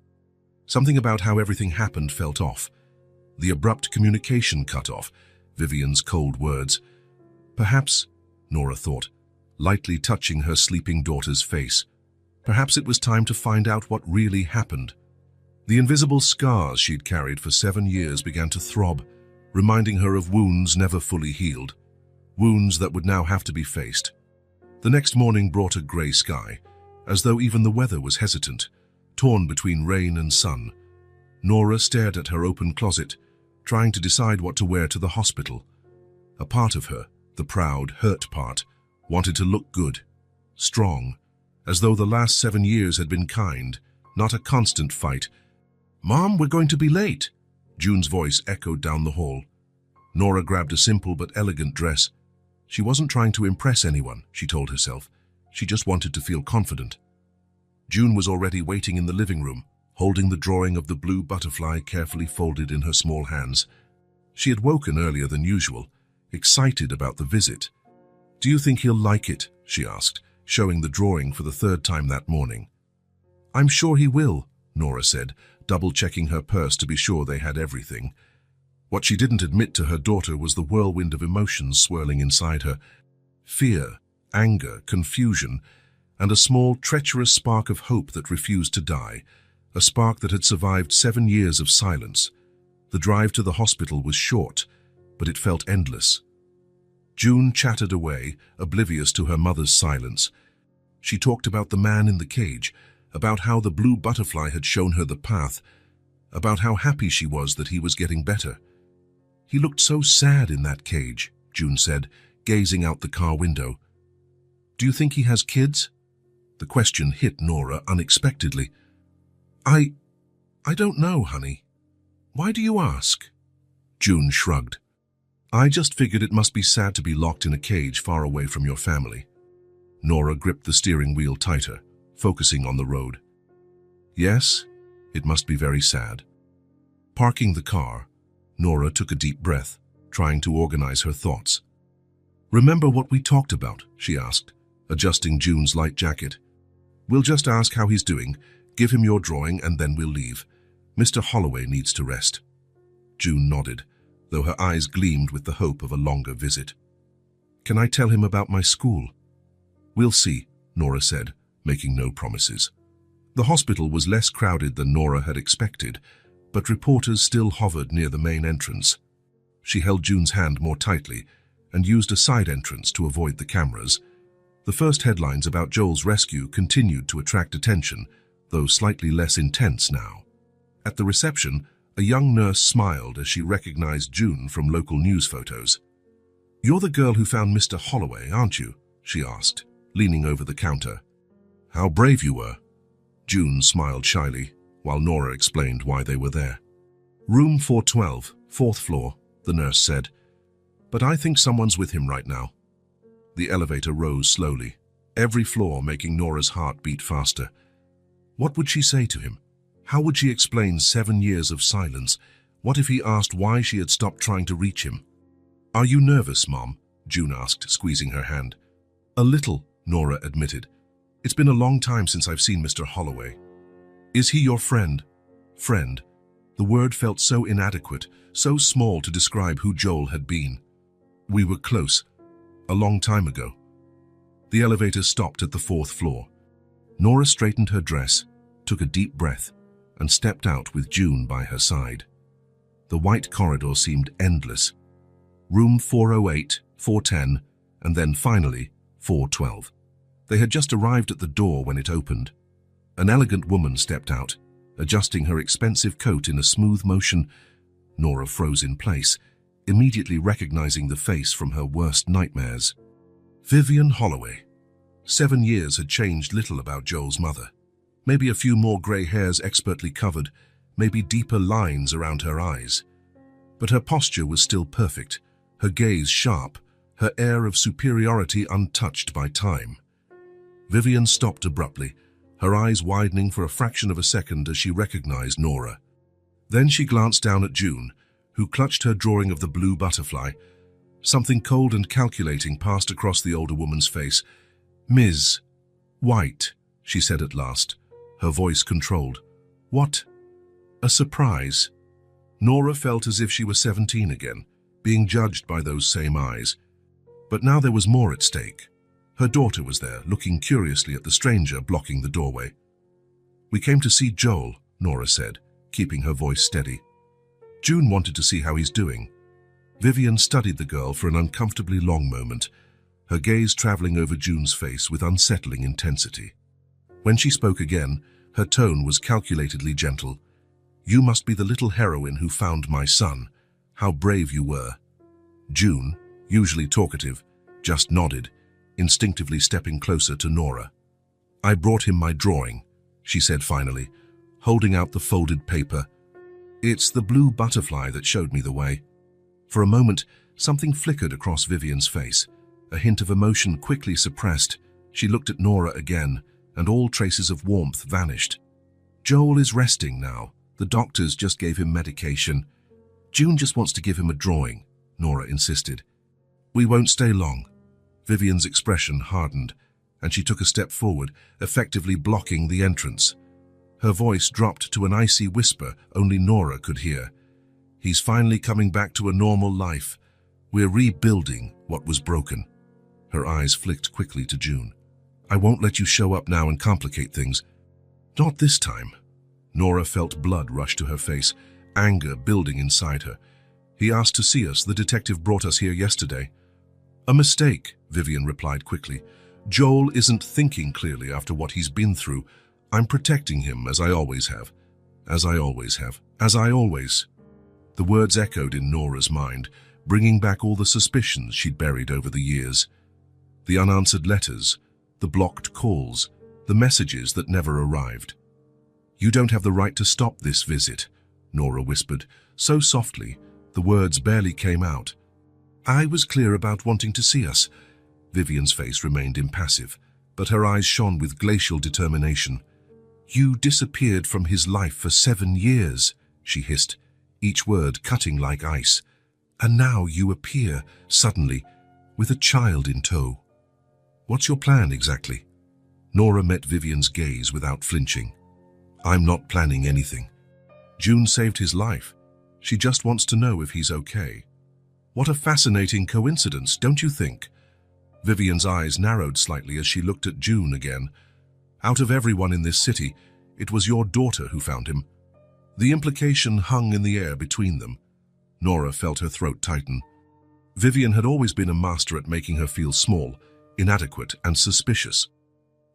Something about how everything happened felt off. The abrupt communication cut off, Vivian's cold words. Perhaps, Nora thought, lightly touching her sleeping daughter's face, perhaps it was time to find out what really happened. The invisible scars she'd carried for 7 years began to throb, reminding her of wounds never fully healed, wounds that would now have to be faced. The next morning brought a grey sky, as though even the weather was hesitant, torn between rain and sun. Nora stared at her open closet, trying to decide what to wear to the hospital. A part of her, the proud, hurt part, wanted to look good, strong, as though the last 7 years had been kind, not a constant fight. "Mom, we're going to be late," June's voice echoed down the hall. Nora grabbed a simple but elegant dress. She wasn't trying to impress anyone, she told herself. She just wanted to feel confident. June was already waiting in the living room, holding the drawing of the blue butterfly carefully folded in her small hands. She had woken earlier than usual, excited about the visit. "Do you think he'll like it?" she asked, showing the drawing for the 3rd time that morning. "I'm sure he will," Nora said, double-checking her purse to be sure they had everything. What she didn't admit to her daughter was the whirlwind of emotions swirling inside her. Fear, anger, confusion, and a small, treacherous spark of hope that refused to die, a spark that had survived 7 years of silence. The drive to the hospital was short, but it felt endless. June chattered away, oblivious to her mother's silence. She talked about the man in the cage, about how the blue butterfly had shown her the path, about how happy she was that he was getting better. "He looked so sad in that cage," June said, gazing out the car window. "Do you think he has kids?" The question hit Nora unexpectedly. I don't know, honey. Why do you ask?" June shrugged. "I just figured it must be sad to be locked in a cage far away from your family." Nora gripped the steering wheel tighter, focusing on the road. "Yes, it must be very sad." Parking the car, Nora took a deep breath, trying to organize her thoughts. "Remember what we talked about?" she asked, adjusting June's light jacket. "We'll just ask how he's doing, give him your drawing, and then we'll leave. Mr. Holloway needs to rest." June nodded, though her eyes gleamed with the hope of a longer visit. "Can I tell him about my school?" "We'll see," Nora said, making no promises. The hospital was less crowded than Nora had expected, but reporters still hovered near the main entrance. She held June's hand more tightly and used a side entrance to avoid the cameras. The first headlines about Joel's rescue continued to attract attention, though slightly less intense now. At the reception, a young nurse smiled as she recognized June from local news photos. "You're the girl who found Mr. Holloway, aren't you?" she asked, leaning over the counter. "How brave you were." June smiled shyly, while Nora explained why they were there. "Room 412, 4th floor," the nurse said. "But I think someone's with him right now." The elevator rose slowly, every floor making Nora's heart beat faster. What would she say to him? How would she explain 7 years of silence? What if he asked why she had stopped trying to reach him? "Are you nervous, Mom?" June asked, squeezing her hand. "A little," Nora admitted. "It's been a long time since I've seen Mr. Holloway." "Is he your friend?" "Friend?" The word felt so inadequate, so small to describe who Joel had been. We were close, a long time ago. The elevator stopped at the 4th floor. Nora straightened her dress, took a deep breath, and stepped out with June by her side. The white corridor seemed endless. Room 408, 410, and then finally 412. They had just arrived at the door when it opened. An elegant woman stepped out, adjusting her expensive coat in a smooth motion. Nora froze in place, immediately recognizing the face from her worst nightmares. Vivian Holloway. 7 years had changed little about Joel's mother. Maybe a few more grey hairs expertly covered, maybe deeper lines around her eyes. But her posture was still perfect, her gaze sharp, her air of superiority untouched by time. Vivian stopped abruptly, her eyes widening for a fraction of a second as she recognized Nora. Then she glanced down at June, who clutched her drawing of the blue butterfly. Something cold and calculating passed across the older woman's face. "Ms. White," she said at last, her voice controlled. "What a surprise." Nora felt as if she were 17 again, being judged by those same eyes. But now there was more at stake. Her daughter was there, looking curiously at the stranger blocking the doorway. "We came to see Joel," Nora said, keeping her voice steady. June wanted to see how he's doing. Vivian studied the girl for an uncomfortably long moment, her gaze traveling over June's face with unsettling intensity. When she spoke again, her tone was calculatedly gentle. "You must be the little heroine who found my son. How brave you were." June, usually talkative, just nodded, instinctively stepping closer to Nora. "I brought him my drawing," she said finally, holding out the folded paper. "It's the blue butterfly that showed me the way." For a moment, something flickered across Vivian's face. A hint of emotion quickly suppressed. She looked at Nora again, and all traces of warmth vanished. "Joel is resting now. The doctors just gave him medication. June just wants to give him a drawing," Nora insisted. "We won't stay long." Vivian's expression hardened, and she took a step forward, effectively blocking the entrance. Her voice dropped to an icy whisper only Nora could hear. "He's finally coming back to a normal life. We're rebuilding what was broken." Her eyes flicked quickly to June. "I won't let you show up now and complicate things." "Not this time." Nora felt blood rush to her face, anger building inside her. "He asked to see us. The detective brought us here yesterday." "A mistake," Vivian replied quickly. "Joel isn't thinking clearly after what he's been through. I'm protecting him, as I always have. As I always have. As I always." The words echoed in Nora's mind, bringing back all the suspicions she'd buried over the years. The unanswered letters, the blocked calls, the messages that never arrived. "You don't have the right to stop this visit," Nora whispered, so softly, the words barely came out. "I was clear about wanting to see us." Vivian's face remained impassive, but her eyes shone with glacial determination. "You disappeared from his life for 7 years," she hissed, each word cutting like ice. "And now you appear, suddenly, with a child in tow. What's your plan exactly?" Nora met Vivian's gaze without flinching. "I'm not planning anything. June saved his life. She just wants to know if he's okay." "What a fascinating coincidence, don't you think?" Vivian's eyes narrowed slightly as she looked at June again. "Out of everyone in this city, it was your daughter who found him." The implication hung in the air between them. Nora felt her throat tighten. Vivian had always been a master at making her feel small, inadequate, and suspicious.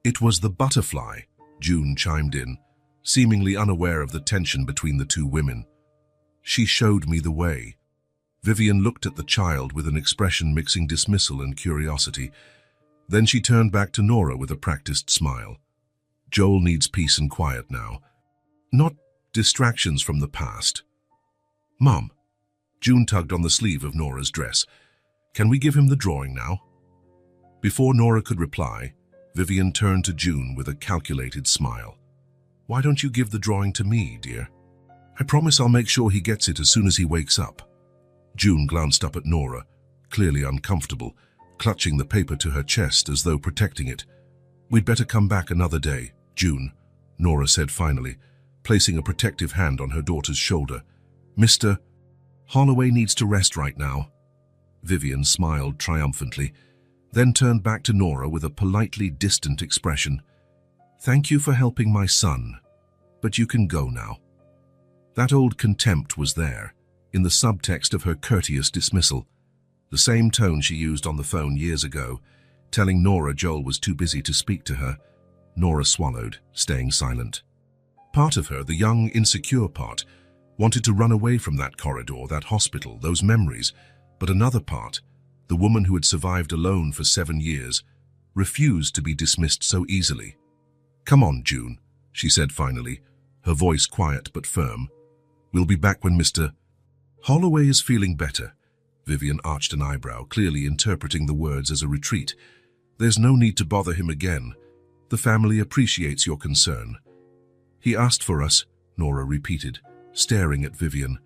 "It was the butterfly," June chimed in, seemingly unaware of the tension between the two women. "She showed me the way." Vivian looked at the child with an expression mixing dismissal and curiosity. Then she turned back to Nora with a practiced smile. "Joel needs peace and quiet now. Not distractions from the past." "Mom," June tugged on the sleeve of Nora's dress, "can we give him the drawing now?" Before Nora could reply, Vivian turned to June with a calculated smile. "Why don't you give the drawing to me, dear? I promise I'll make sure he gets it as soon as he wakes up." June glanced up at Nora, clearly uncomfortable, clutching the paper to her chest as though protecting it. "We'd better come back another day, June," Nora said finally, placing a protective hand on her daughter's shoulder. "Mr. Holloway needs to rest right now." Vivian smiled triumphantly, then turned back to Nora with a politely distant expression. "Thank you for helping my son, but you can go now." That old contempt was there, in the subtext of her courteous dismissal, the same tone she used on the phone years ago, telling Nora Joel was too busy to speak to her. Nora swallowed, staying silent. Part of her, the young, insecure part, wanted to run away from that corridor, that hospital, those memories, but another part, the woman who had survived alone for 7 years, refused to be dismissed so easily. "Come on, June," she said finally, her voice quiet but firm. "We'll be back when Mr. Holloway is feeling better." Vivian arched an eyebrow, clearly interpreting the words as a retreat. "There's no need to bother him again. The family appreciates your concern." "He asked for us," Nora repeated, staring at Vivian.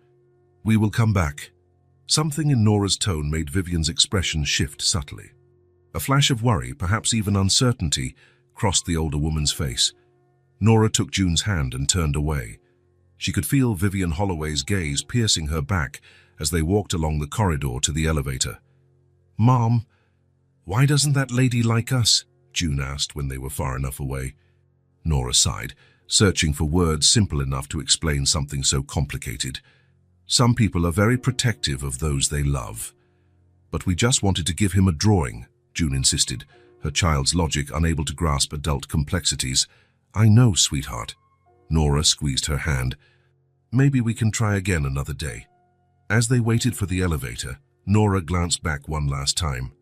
"We will come back." Something in Nora's tone made Vivian's expression shift subtly. A flash of worry, perhaps even uncertainty, crossed the older woman's face. Nora took June's hand and turned away. She could feel Vivian Holloway's gaze piercing her back as they walked along the corridor to the elevator. "Mom, why doesn't that lady like us?" June asked when they were far enough away. Nora sighed, searching for words simple enough to explain something so complicated. "Some people are very protective of those they love." "But we just wanted to give him a drawing," June insisted, her child's logic unable to grasp adult complexities. "I know, sweetheart." Nora squeezed her hand. "Maybe we can try again another day." As they waited for the elevator, Nora glanced back one last time.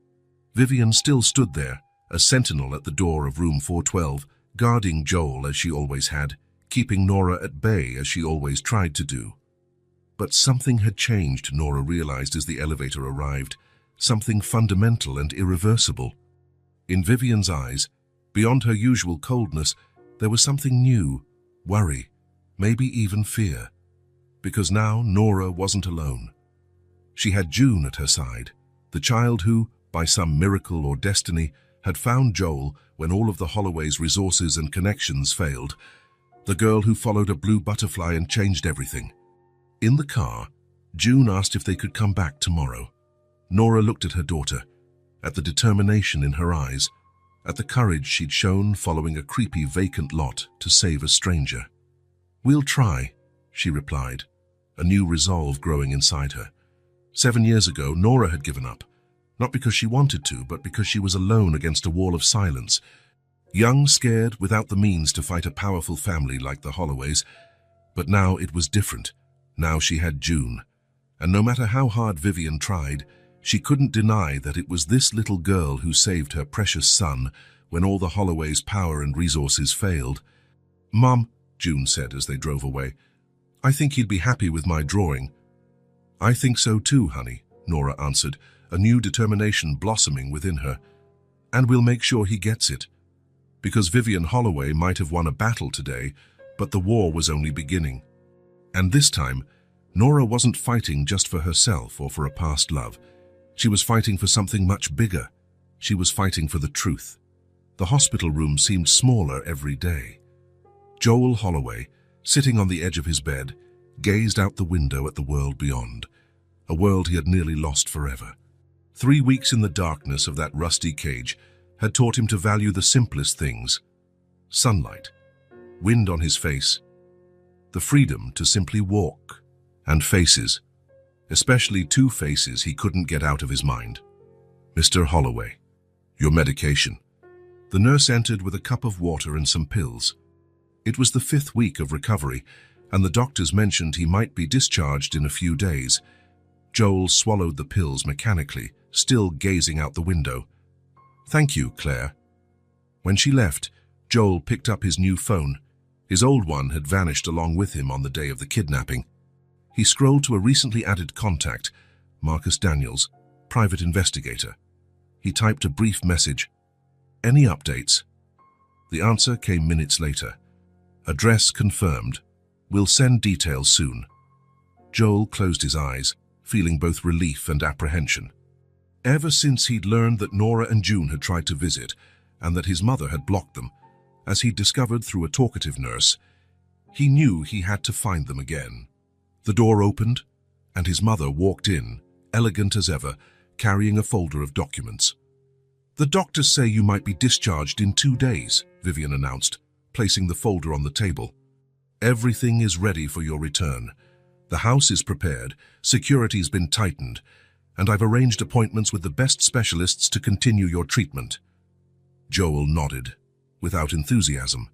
Vivian still stood there, a sentinel at the door of room 412, guarding Joel as she always had, keeping Nora at bay as she always tried to do. But something had changed, Nora realized as the elevator arrived, something fundamental and irreversible. In Vivian's eyes, beyond her usual coldness, there was something new, worry, maybe even fear. Because now Nora wasn't alone. She had June at her side, the child who, by some miracle or destiny, had found Joel when all of the Holloway's resources and connections failed, the girl who followed a blue butterfly and changed everything. In the car, June asked if they could come back tomorrow. Nora looked at her daughter, at the determination in her eyes, at the courage she'd shown following a creepy vacant lot to save a stranger. "We'll try," she replied, a new resolve growing inside her. 7 years ago, Nora had given up, not because she wanted to, but because she was alone against a wall of silence. Young, scared, without the means to fight a powerful family like the Holloways. But now it was different. Now she had June. And no matter how hard Vivian tried, she couldn't deny that it was this little girl who saved her precious son when all the Holloways' power and resources failed. "Mom," June said as they drove away, "I think he'd be happy with my drawing." "I think so too, honey," Nora answered, a new determination blossoming within her. "And we'll make sure he gets it." Because Vivian Holloway might have won a battle today, but the war was only beginning. And this time, Nora wasn't fighting just for herself or for a past love. She was fighting for something much bigger. She was fighting for the truth. The hospital room seemed smaller every day. Joel Holloway, sitting on the edge of his bed, gazed out the window at the world beyond, a world he had nearly lost forever. 3 weeks in the darkness of that rusty cage had taught him to value the simplest things: sunlight, wind on his face, the freedom to simply walk, and faces, especially 2 faces he couldn't get out of his mind. "Mr. Holloway, your medication." The nurse entered with a cup of water and some pills. It was the 5th week of recovery, and the doctors mentioned he might be discharged in a few days. Joel swallowed the pills mechanically, still gazing out the window. "Thank you, Claire." When she left, Joel picked up his new phone. His old one had vanished along with him on the day of the kidnapping. He scrolled to a recently added contact, Marcus Daniels, private investigator. He typed a brief message. "Any updates?" The answer came minutes later. "Address confirmed. We'll send details soon." Joel closed his eyes, feeling both relief and apprehension. Ever since he'd learned that Nora and June had tried to visit, and that his mother had blocked them, as he'd discovered through a talkative nurse, He knew he had to find them again. The door opened, and his mother walked in, elegant as ever, carrying a folder of documents. "The doctors say you might be discharged in 2 days," Vivian announced, placing the folder on the table. "Everything is ready for your return. The house is prepared, security's been tightened, and I've arranged appointments with the best specialists to continue your treatment." Joel nodded, without enthusiasm.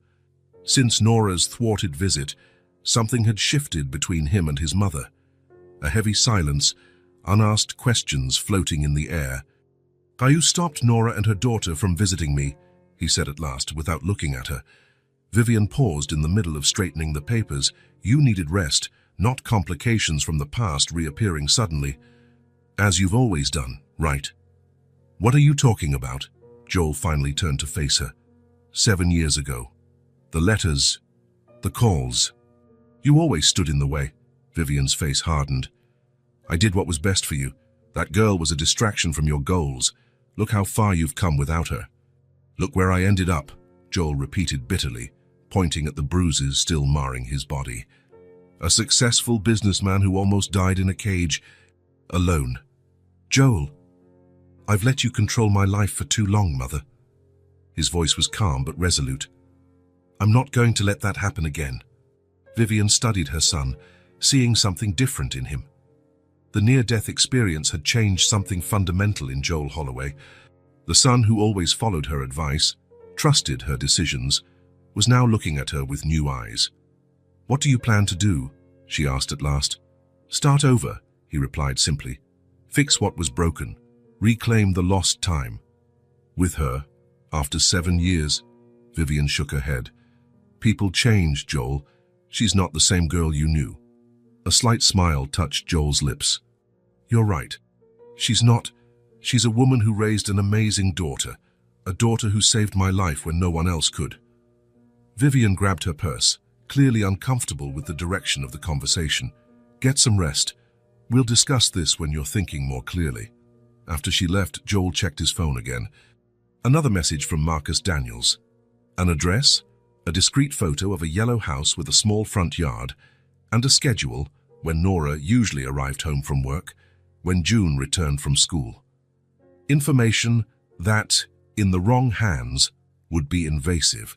Since Nora's thwarted visit, something had shifted between him and his mother. A heavy silence, unasked questions floating in the air. "You stopped Nora and her daughter from visiting me," he said at last, without looking at her. Vivian paused in the middle of straightening the papers. "You needed rest, not complications from the past reappearing suddenly. As you've always done, right?" "What are you talking about?" Joel finally turned to face her. 7 years ago. The letters, the calls. "You always stood in the way." Vivian's face hardened. "I did what was best for you. That girl was a distraction from your goals. Look how far you've come without her." "Look where I ended up," Joel repeated bitterly, pointing at the bruises still marring his body. "A successful businessman who almost died in a cage, alone." "Joel, I've let you control my life for too long, Mother." His voice was calm but resolute. "I'm not going to let that happen again." Vivian studied her son, seeing something different in him. The near-death experience had changed something fundamental in Joel Holloway. The son who always followed her advice, trusted her decisions, was now looking at her with new eyes. "What do you plan to do?" she asked at last. "Start over," he replied simply. "Fix what was broken. Reclaim the lost time." With her, after 7 years, Vivian shook her head. "People change, Joel. She's not the same girl you knew." A slight smile touched Joel's lips. "You're right. She's not. She's a woman who raised an amazing daughter, a daughter who saved my life when no one else could." Vivian grabbed her purse, clearly uncomfortable with the direction of the conversation. "Get some rest. We'll discuss this when you're thinking more clearly." After she left, Joel checked his phone again. Another message from Marcus Daniels. An address, a discreet photo of a yellow house with a small front yard, and a schedule when Nora usually arrived home from work, when June returned from school. Information that, in the wrong hands, would be invasive,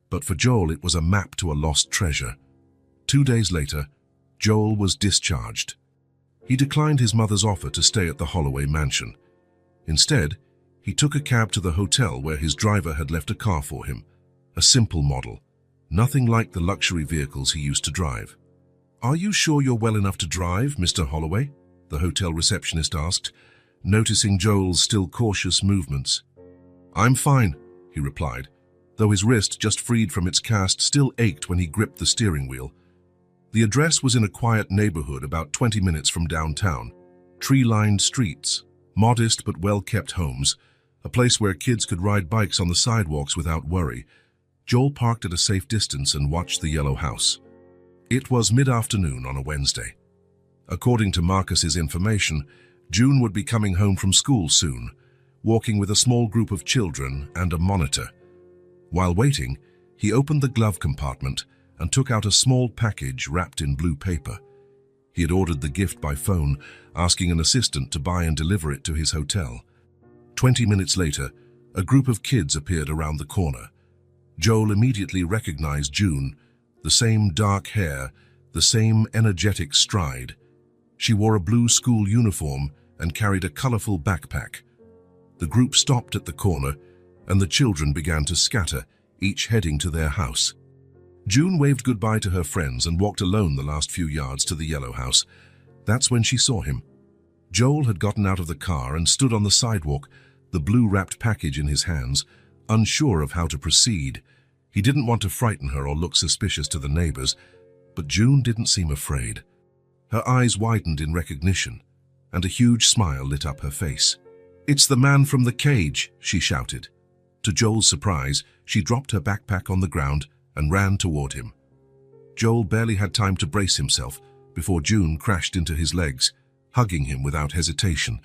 but for Joel it was a map to a lost treasure. 2 days later, Joel was discharged. He declined his mother's offer to stay at the Holloway mansion. Instead, he took a cab to the hotel where his driver had left a car for him, a simple model, nothing like the luxury vehicles he used to drive. "Are you sure you're well enough to drive, Mr. Holloway?" the hotel receptionist asked, noticing Joel's still cautious movements. "I'm fine," he replied, though his wrist, just freed from its cast, still ached when he gripped the steering wheel. The address was in a quiet neighborhood about 20 minutes from downtown. Tree-lined streets, modest but well-kept homes, a place where kids could ride bikes on the sidewalks without worry. Joel parked at a safe distance and watched the yellow house. It was mid-afternoon on a Wednesday. According to Marcus's information, June would be coming home from school soon, walking with a small group of children and a monitor. While waiting, he opened the glove compartment and took out a small package wrapped in blue paper. He had ordered the gift by phone, asking an assistant to buy and deliver it to his hotel. 20 minutes later, a group of kids appeared around the corner. Joel immediately recognized June, the same dark hair, the same energetic stride. She wore a blue school uniform and carried a colorful backpack. The group stopped at the corner, and the children began to scatter, each heading to their house. June waved goodbye to her friends and walked alone the last few yards to the yellow house. That's when she saw him. Joel had gotten out of the car and stood on the sidewalk, the blue-wrapped package in his hands, unsure of how to proceed. He didn't want to frighten her or look suspicious to the neighbors, but June didn't seem afraid. Her eyes widened in recognition, and a huge smile lit up her face. "It's the man from the cage," she shouted. To Joel's surprise, she dropped her backpack on the ground and ran toward him. Joel barely had time to brace himself before June crashed into his legs, hugging him without hesitation.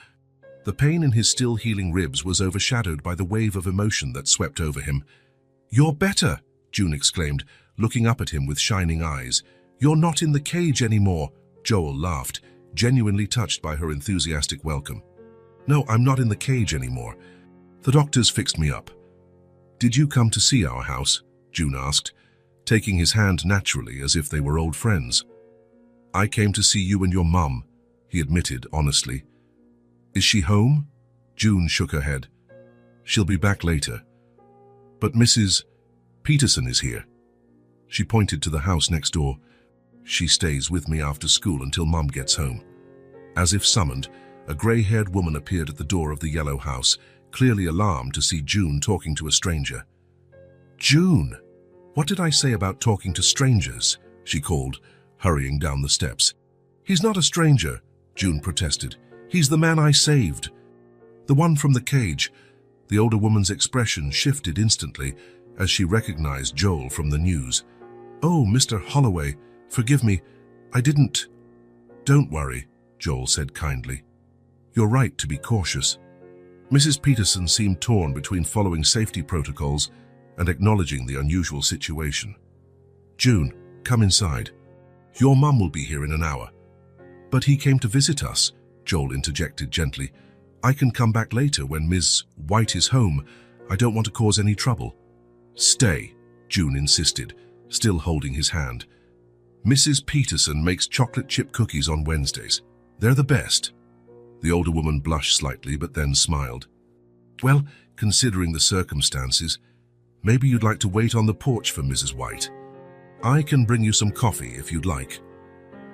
The pain in his still healing ribs was overshadowed by the wave of emotion that swept over him. "You're better," June exclaimed, looking up at him with shining eyes. "You're not in the cage anymore," Joel laughed, genuinely touched by her enthusiastic welcome. "No, I'm not in the cage anymore. The doctors fixed me up." "Did you come to see our house?" June asked, taking his hand naturally as if they were old friends. "I came to see you and your mum," he admitted honestly. "Is she home?" June shook her head. "She'll be back later. But Mrs. Peterson is here." She pointed to the house next door. "She stays with me after school until Mum gets home." As if summoned, a grey-haired woman appeared at the door of the yellow house, clearly alarmed to see June talking to a stranger. "June, what did I say about talking to strangers?" she called, hurrying down the steps. "He's not a stranger," June protested. "He's the man I saved. The one from the cage." The older woman's expression shifted instantly as she recognized Joel from the news. "Oh, Mr. Holloway, forgive me. I didn't—" "Don't worry," Joel said kindly. "You're right to be cautious." Mrs. Peterson seemed torn between following safety protocols and acknowledging the unusual situation. "June, come inside. Your mum will be here in an hour." "But he came to visit us," Joel interjected gently. "I can come back later when Ms. White is home. I don't want to cause any trouble." "Stay," June insisted, still holding his hand. "Mrs. Peterson makes chocolate chip cookies on Wednesdays. They're the best." The older woman blushed slightly but then smiled. "Well, considering the circumstances, maybe you'd like to wait on the porch for Mrs. White. I can bring you some coffee if you'd like."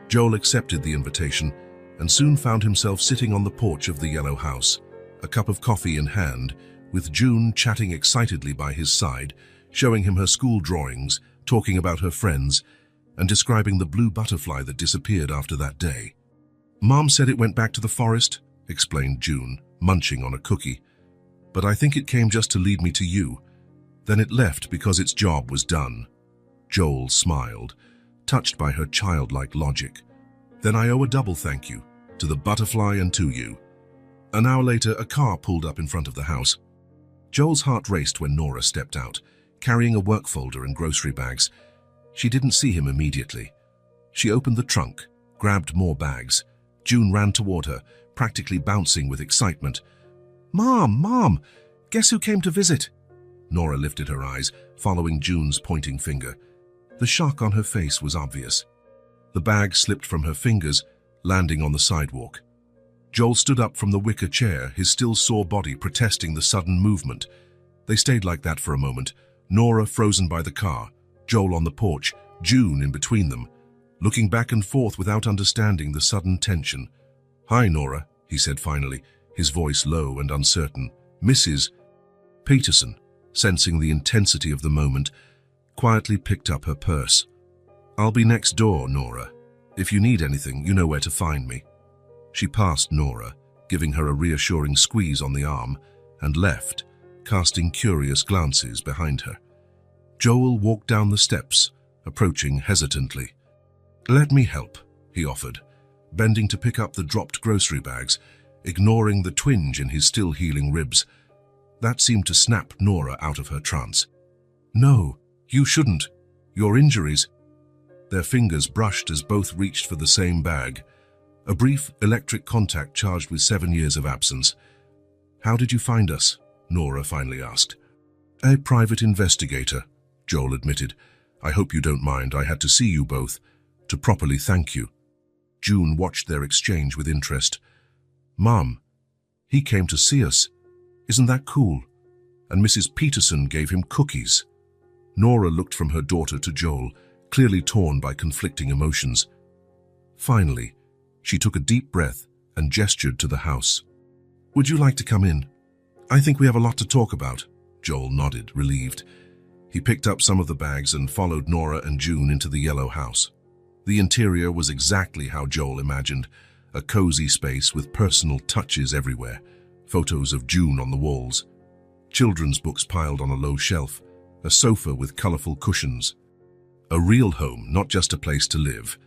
Joel accepted the invitation and soon found himself sitting on the porch of the yellow house, a cup of coffee in hand, with June chatting excitedly by his side, showing him her school drawings, talking about her friends, and describing the blue butterfly that disappeared after that day. "Mom said it went back to the forest," explained June, munching on a cookie. "But I think it came just to lead me to you. Then it left because its job was done." Joel smiled, touched by her childlike logic. "Then I owe a double thank you, to the butterfly and to you." An hour later, a car pulled up in front of the house. Joel's heart raced when Nora stepped out, carrying a work folder and grocery bags. She didn't see him immediately. She opened the trunk, grabbed more bags. June ran toward her, practically bouncing with excitement. "Mom, Mom, guess who came to visit?" Nora lifted her eyes, following June's pointing finger. The shock on her face was obvious. The bag slipped from her fingers, landing on the sidewalk. Joel stood up from the wicker chair, his still sore body protesting the sudden movement. They stayed like that for a moment, Nora frozen by the car, Joel on the porch, June in between them, looking back and forth without understanding the sudden tension. "Hi, Nora," he said finally, his voice low and uncertain. "Mrs. Peterson," sensing the intensity of the moment, quietly picked up her purse. "I'll be next door, Nora. If you need anything, you know where to find me." She passed Nora, giving her a reassuring squeeze on the arm, and left, casting curious glances behind her. Joel walked down the steps, approaching hesitantly. "Let me help," he offered, bending to pick up the dropped grocery bags, ignoring the twinge in his still healing ribs. That seemed to snap Nora out of her trance. "No, you shouldn't. Your injuries—" Their fingers brushed as both reached for the same bag. A brief electric contact charged with 7 years of absence. "How did you find us?" Nora finally asked. "A private investigator," Joel admitted. "I hope you don't mind. I had to see you both, to properly thank you." June watched their exchange with interest. "Mom, he came to see us. Isn't that cool? And Mrs. Peterson gave him cookies." Nora looked from her daughter to Joel, clearly torn by conflicting emotions. Finally, she took a deep breath and gestured to the house. "Would you like to come in? I think we have a lot to talk about." Joel nodded, relieved. He picked up some of the bags and followed Nora and June into the yellow house. The interior was exactly how Joel imagined, a cozy space with personal touches everywhere, photos of June on the walls, children's books piled on a low shelf, a sofa with colorful cushions. A real home, not just a place to live.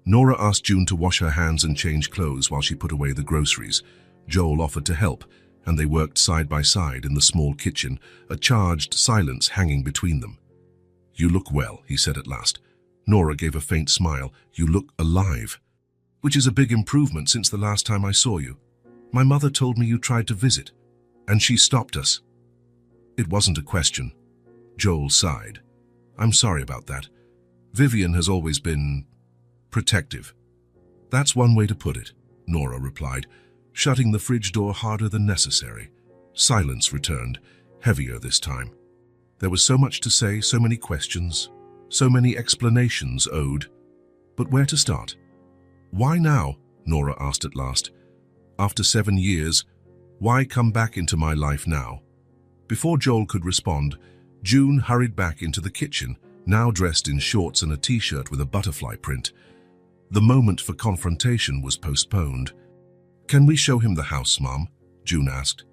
Nora asked June to wash her hands and change clothes while she put away the groceries. Joel offered to help, and they worked side by side in the small kitchen, a charged silence hanging between them. "You look well," he said at last. Nora gave a faint smile. "You look alive, which is a big improvement since the last time I saw you. My mother told me you tried to visit, and she stopped us." "It wasn't a question." Joel sighed. "I'm sorry about that. Vivian has always been protective." "That's one way to put it," Nora replied, shutting the fridge door harder than necessary. Silence returned, heavier this time. There was so much to say, so many questions, so many explanations owed. But where to start? "Why now?" Nora asked at last. "After 7 years, why come back into my life now?" Before Joel could respond, June hurried back into the kitchen, now dressed in shorts and a t-shirt with a butterfly print. The moment for confrontation was postponed. "Can we show him the house, Mom?" June asked.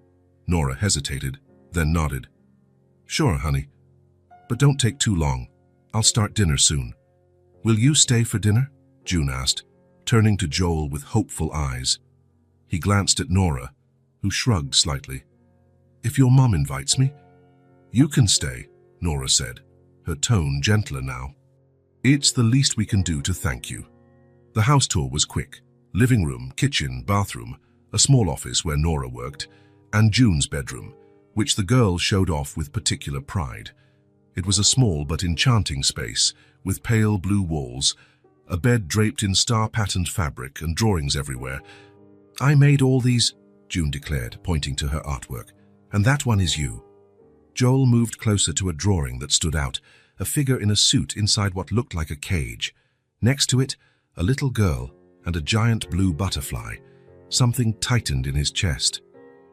Nora hesitated, then nodded. "Sure, honey. But don't take too long. I'll start dinner soon." "Will you stay for dinner?" June asked, turning to Joel with hopeful eyes. He glanced at Nora, who shrugged slightly. "If your mom invites me." "You can stay," Nora said, her tone gentler now. "It's the least we can do to thank you." The house tour was quick. Living room, kitchen, bathroom, a small office where Nora worked, and June's bedroom, which the girl showed off with particular pride. It was a small but enchanting space, with pale blue walls, a bed draped in star-patterned fabric and drawings everywhere. "I made all these," June declared, pointing to her artwork. "And that one is you." Joel moved closer to a drawing that stood out, a figure in a suit inside what looked like a cage. Next to it, a little girl and a giant blue butterfly. Something tightened in his chest,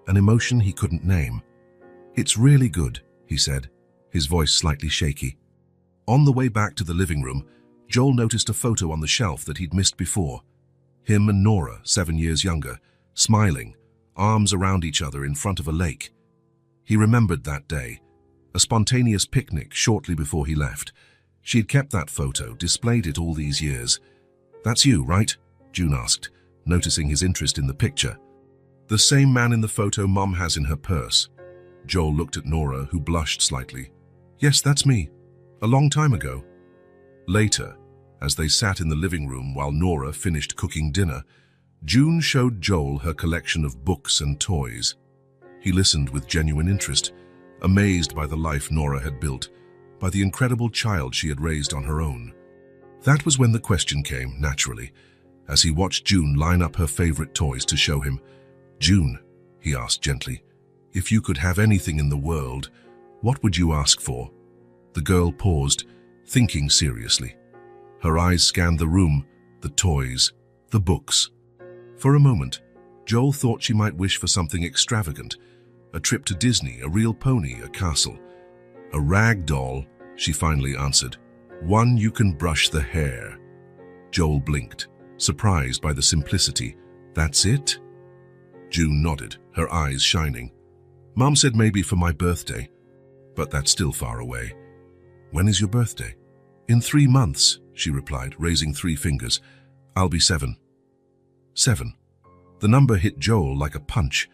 an emotion he couldn't name. "It's really good," he said, his voice slightly shaky. On the way back to the living room, Joel noticed a photo on the shelf that he'd missed before. Him and Nora, 7 years younger, smiling, arms around each other in front of a lake. He remembered that day, a spontaneous picnic shortly before he left. She'd kept that photo, displayed it all these years. "That's you, right?" June asked, noticing his interest in the picture. "The same man in the photo Mom has in her purse." Joel looked at Nora, who blushed slightly. "Yes, that's me. A long time ago." Later, as they sat in the living room while Nora finished cooking dinner, June showed Joel her collection of books and toys. He listened with genuine interest, amazed by the life Nora had built, by the incredible child she had raised on her own. That was when the question came, naturally, as he watched June line up her favorite toys to show him. "June," he asked gently, "if you could have anything in the world, what would you ask for?" The girl paused, thinking seriously. Her eyes scanned the room, the toys, the books. For a moment, Joel thought she might wish for something extravagant, a trip to Disney, a real pony, a castle. "A rag doll," she finally answered. "One you can brush the hair." Joel blinked, surprised by the simplicity. "That's it?" June nodded, her eyes shining. "Mom said maybe for my birthday, but that's still far away." "When is your birthday?" "In 3 months," she replied, raising 3 fingers. "I'll be 7. 7. The number hit Joel like a punch.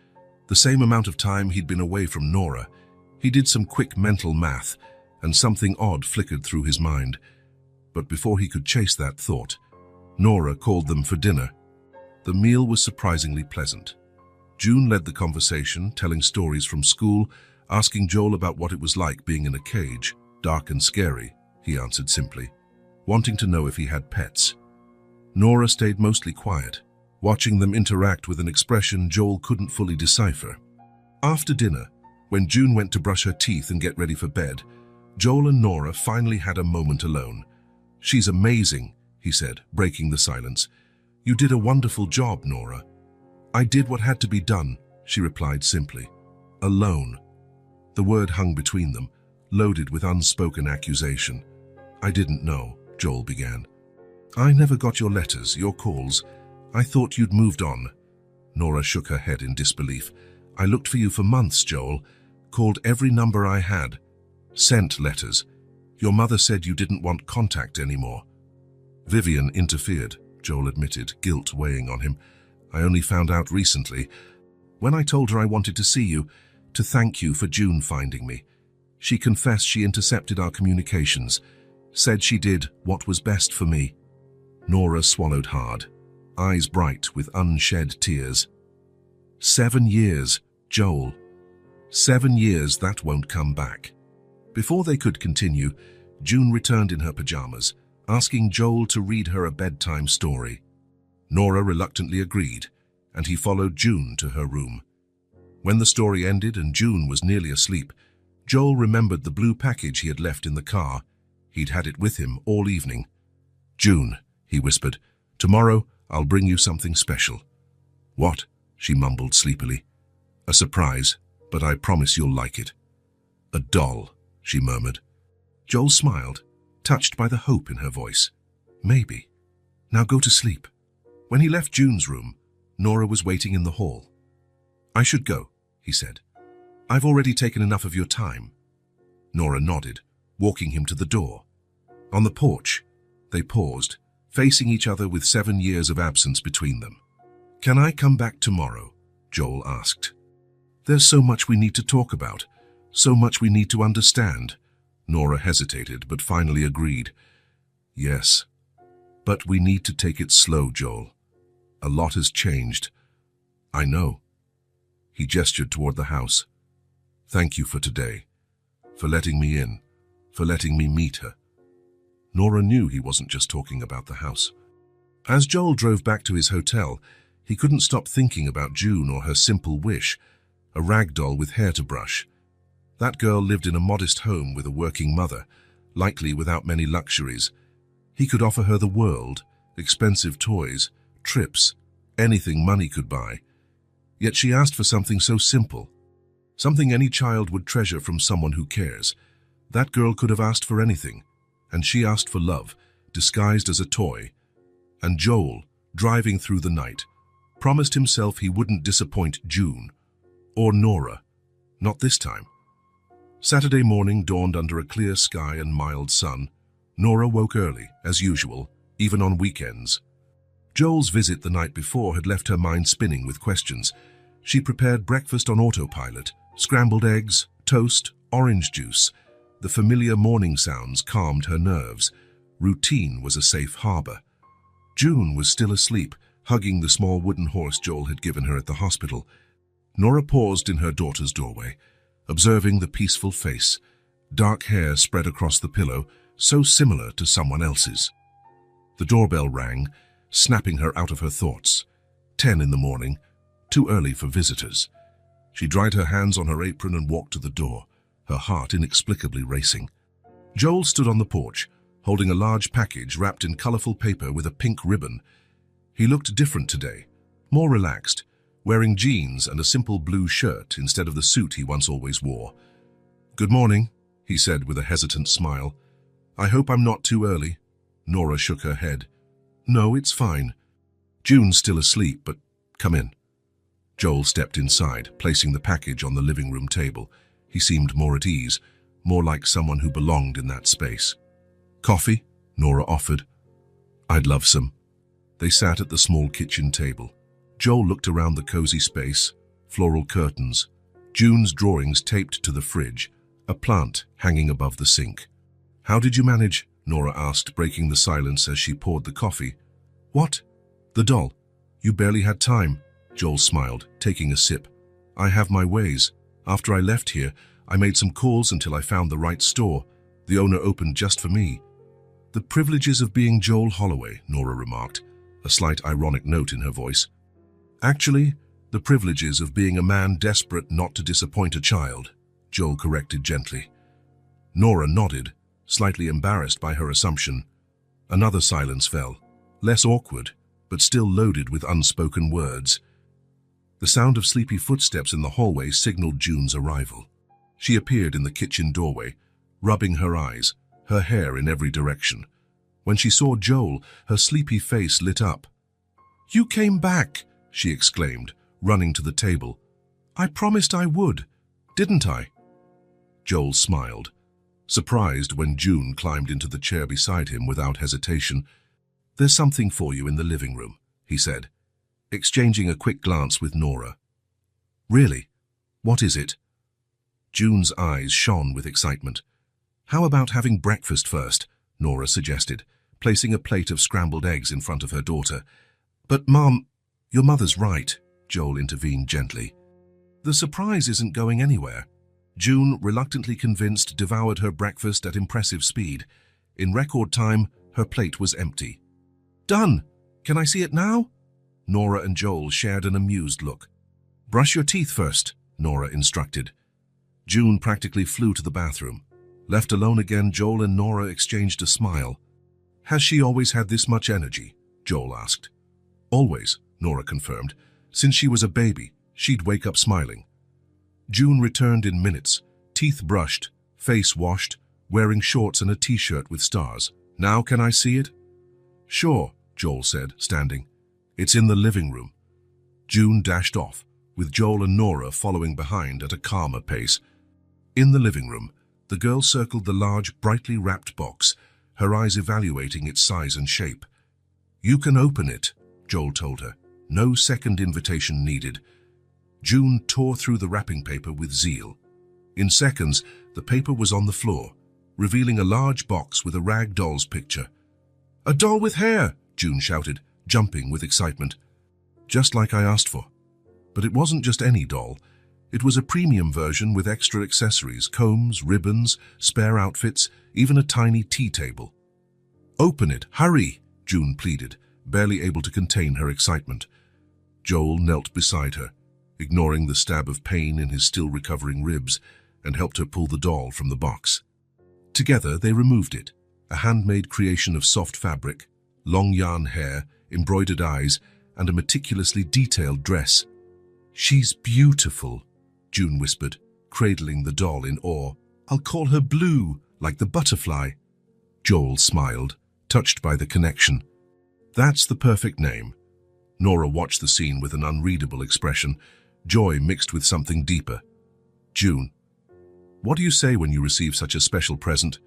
The same amount of time he'd been away from Nora. He did some quick mental math, and something odd flickered through his mind. But before he could chase that thought, Nora called them for dinner. The meal was surprisingly pleasant. June led the conversation, telling stories from school, asking Joel about what it was like being in a cage. "Dark and scary," he answered simply, wanting to know if he had pets. Nora stayed mostly quiet, watching them interact with an expression Joel couldn't fully decipher. After dinner, when June went to brush her teeth and get ready for bed, Joel and Nora finally had a moment alone. "She's amazing," he said, breaking the silence. "You did a wonderful job, Nora." "I did what had to be done," she replied simply. "Alone." The word hung between them, loaded with unspoken accusation. "I didn't know," Joel began. "I never got your letters, your calls. I thought you'd moved on." Nora shook her head in disbelief. "I looked for you for months, Joel. Called every number I had. Sent letters. Your mother said you didn't want contact anymore." "Vivian interfered," Joel admitted, guilt weighing on him. "I only found out recently. When I told her I wanted to see you, to thank you for June finding me. She confessed she intercepted our communications, said she did what was best for me. Nora swallowed hard, eyes bright with unshed tears. 7 years, Joel. 7 years that won't come back. Before they could continue, June returned in her pajamas, asking Joel to read her a bedtime story. Nora reluctantly agreed, and he followed June to her room. When the story ended and June was nearly asleep, Joel remembered the blue package he had left in the car. He'd had it with him all evening. "June," he whispered, "tomorrow I'll bring you something special." "What?" she mumbled sleepily. "A surprise, but I promise you'll like it." "A doll," she murmured. Joel smiled, touched by the hope in her voice. "Maybe. Now go to sleep." When he left June's room, Nora was waiting in the hall. "I should go," he said. "I've already taken enough of your time." Nora nodded, walking him to the door. On the porch, they paused, facing each other with 7 years of absence between them. "Can I come back tomorrow?" Joel asked. "There's so much we need to talk about, so much we need to understand." Nora hesitated, but finally agreed. "Yes, but we need to take it slow, Joel. A lot has changed." "I know." He gestured toward the house. "Thank you for today, for letting me in, for letting me meet her." Nora knew he wasn't just talking about the house. As Joel drove back to his hotel, he couldn't stop thinking about June or her simple wish, a rag doll with hair to brush. That girl lived in a modest home with a working mother, likely without many luxuries. He could offer her the world, expensive toys, trips, anything money could buy. Yet she asked for something so simple, something any child would treasure from someone who cares. That girl could have asked for anything, and she asked for love, disguised as a toy. And Joel, driving through the night, promised himself he wouldn't disappoint June, or Nora, not this time. Saturday morning dawned under a clear sky and mild sun. Nora woke early, as usual, even on weekends. Joel's visit the night before had left her mind spinning with questions. She prepared breakfast on autopilot, scrambled eggs, toast, orange juice. The familiar morning sounds calmed her nerves. Routine was a safe harbor. June was still asleep, hugging the small wooden horse Joel had given her at the hospital. Nora paused in her daughter's doorway, observing the peaceful face, dark hair spread across the pillow, so similar to someone else's. The doorbell rang, snapping her out of her thoughts. 10 in the morning, too early for visitors. She dried her hands on her apron and walked to the door, her heart inexplicably racing. Joel stood on the porch, holding a large package wrapped in colorful paper with a pink ribbon. He looked different today, more relaxed, wearing jeans and a simple blue shirt instead of the suit he once always wore. "Good morning," he said with a hesitant smile. "I hope I'm not too early." Nora shook her head. "No, it's fine. June's still asleep, but come in." Joel stepped inside, placing the package on the living room table. He seemed more at ease, more like someone who belonged in that space. "Coffee?" Nora offered. "I'd love some." They sat at the small kitchen table. Joel looked around the cozy space, floral curtains, June's drawings taped to the fridge, a plant hanging above the sink. "How did you manage?" Nora asked, breaking the silence as she poured the coffee. "What? The doll? You barely had time." Joel smiled, taking a sip. "I have my ways. After I left here, I made some calls until I found the right store. The owner opened just for me." "The privileges of being Joel Holloway," Nora remarked, a slight ironic note in her voice. "Actually, the privileges of being a man desperate not to disappoint a child," Joel corrected gently. Nora nodded, slightly embarrassed by her assumption. Another silence fell, less awkward, but still loaded with unspoken words. The sound of sleepy footsteps in the hallway signaled June's arrival. She appeared in the kitchen doorway, rubbing her eyes, her hair in every direction. When she saw Joel, her sleepy face lit up. "You came back!" she exclaimed, running to the table. "I promised I would, didn't I?" Joel smiled, surprised when June climbed into the chair beside him without hesitation. "There's something for you in the living room," he said, exchanging a quick glance with Nora. "Really? What is it?" June's eyes shone with excitement. "How about having breakfast first?" Nora suggested, placing a plate of scrambled eggs in front of her daughter. "But, Mom, your mother's right," Joel intervened gently. "The surprise isn't going anywhere." June, reluctantly convinced, devoured her breakfast at impressive speed. In record time, her plate was empty. "Done! Can I see it now?" Nora and Joel shared an amused look. "Brush your teeth first," Nora instructed. June practically flew to the bathroom. Left alone again, Joel and Nora exchanged a smile. "Has she always had this much energy?" Joel asked. "Always," Nora confirmed. "Since she was a baby, she'd wake up smiling." June returned in minutes, teeth brushed, face washed, wearing shorts and a t-shirt with stars. "Now can I see it?" "Sure," Joel said, standing. "It's in the living room." June dashed off, with Joel and Nora following behind at a calmer pace. In the living room, the girl circled the large, brightly wrapped box, her eyes evaluating its size and shape. "You can open it," Joel told her. "No second invitation needed." June tore through the wrapping paper with zeal. In seconds, the paper was on the floor, revealing a large box with a rag doll's picture. "A doll with hair!" June shouted, jumping with excitement. "Just like I asked for." But it wasn't just any doll. It was a premium version with extra accessories, combs, ribbons, spare outfits, even a tiny tea table. "Open it, hurry!" June pleaded, barely able to contain her excitement. Joel knelt beside her, ignoring the stab of pain in his still recovering ribs, and helped her pull the doll from the box. Together they removed it, a handmade creation of soft fabric, long yarn hair, embroidered eyes, and a meticulously detailed dress. "She's beautiful," June whispered, cradling the doll in awe. "I'll call her Blue, like the butterfly." Joel smiled, touched by the connection. "That's the perfect name." Nora watched the scene with an unreadable expression, joy mixed with something deeper. "June, what do you say when you receive such a special present?"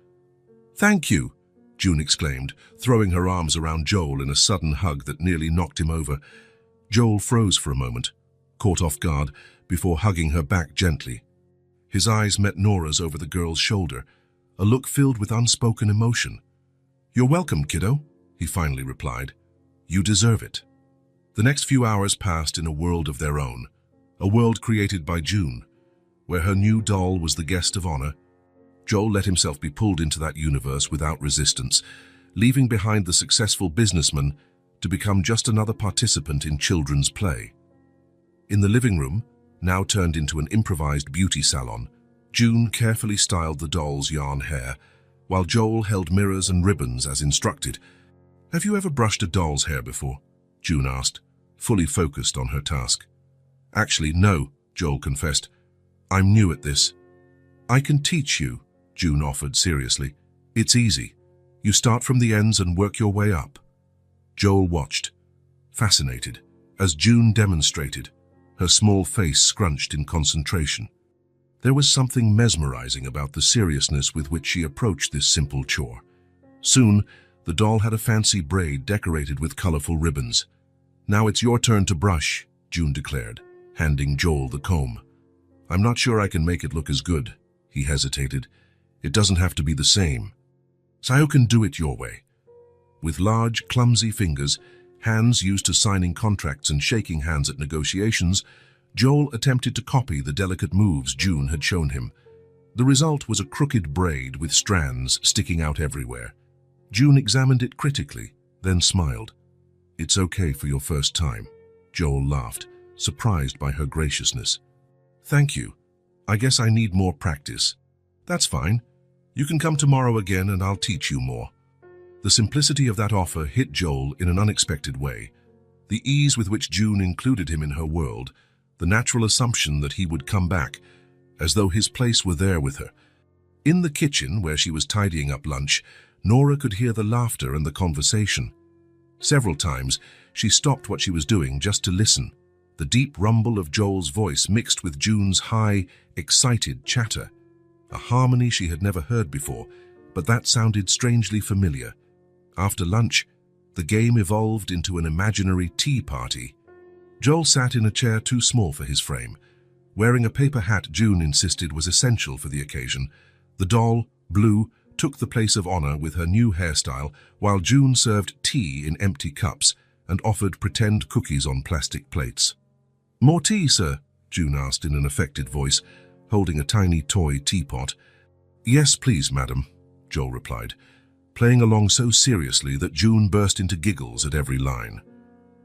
"Thank you," June exclaimed, throwing her arms around Joel in a sudden hug that nearly knocked him over. Joel froze for a moment, caught off guard, before hugging her back gently. His eyes met Nora's over the girl's shoulder, a look filled with unspoken emotion. "You're welcome, kiddo," he finally replied. "You deserve it." The next few hours passed in a world of their own, a world created by June, where her new doll was the guest of honor. Joel let himself be pulled into that universe without resistance, leaving behind the successful businessman to become just another participant in children's play. In the living room, now turned into an improvised beauty salon, June carefully styled the doll's yarn hair, while Joel held mirrors and ribbons as instructed. "Have you ever brushed a doll's hair before?" June asked, fully focused on her task. "Actually, no," Joel confessed. "I'm new at this." "I can teach you," June offered seriously. "It's easy. You start from the ends and work your way up." Joel watched, fascinated, as June demonstrated, her small face scrunched in concentration. There was something mesmerizing about the seriousness with which she approached this simple chore. Soon, the doll had a fancy braid decorated with colorful ribbons. "Now it's your turn to brush," June declared, handing Joel the comb. "I'm not sure I can make it look as good," he hesitated. "It doesn't have to be the same." "So can do it your way." With large, clumsy fingers, hands used to signing contracts and shaking hands at negotiations, Joel attempted to copy the delicate moves June had shown him. The result was a crooked braid with strands sticking out everywhere. June examined it critically, then smiled. "It's okay for your first time," Joel laughed, surprised by her graciousness. "Thank you. I guess I need more practice." "That's fine. You can come tomorrow again and I'll teach you more." The simplicity of that offer hit Joel in an unexpected way. The ease with which June included him in her world, the natural assumption that he would come back, as though his place were there with her. In the kitchen, where she was tidying up lunch, Nora could hear the laughter and the conversation. Several times, she stopped what she was doing just to listen, the deep rumble of Joel's voice mixed with June's high, excited chatter. A harmony she had never heard before, but that sounded strangely familiar. After lunch, the game evolved into an imaginary tea party. Joel sat in a chair too small for his frame, Wearing a paper hat June insisted was essential for the occasion. The doll, Blue, took the place of honor with her new hairstyle, while June served tea in empty cups and offered pretend cookies on plastic plates. "More tea, sir?" June asked in an affected voice, holding a tiny toy teapot. "Yes, please, madam," Joel replied, playing along so seriously that June burst into giggles at every line.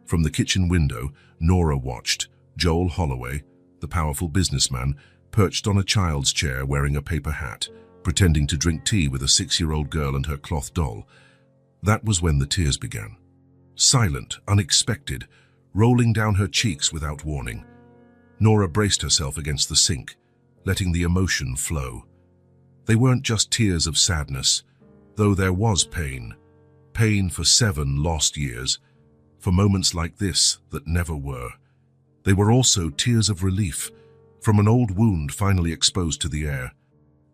From the kitchen window, Nora watched. Joel Holloway, the powerful businessman, perched on a child's chair wearing a paper hat, pretending to drink tea with a 6-year-old girl and her cloth doll. That was when the tears began. Silent, unexpected, rolling down her cheeks without warning. Nora braced herself against the sink, letting the emotion flow. They weren't just tears of sadness, though there was pain. Pain for 7 lost years, for moments like this that never were. They were also tears of relief, from an old wound finally exposed to the air.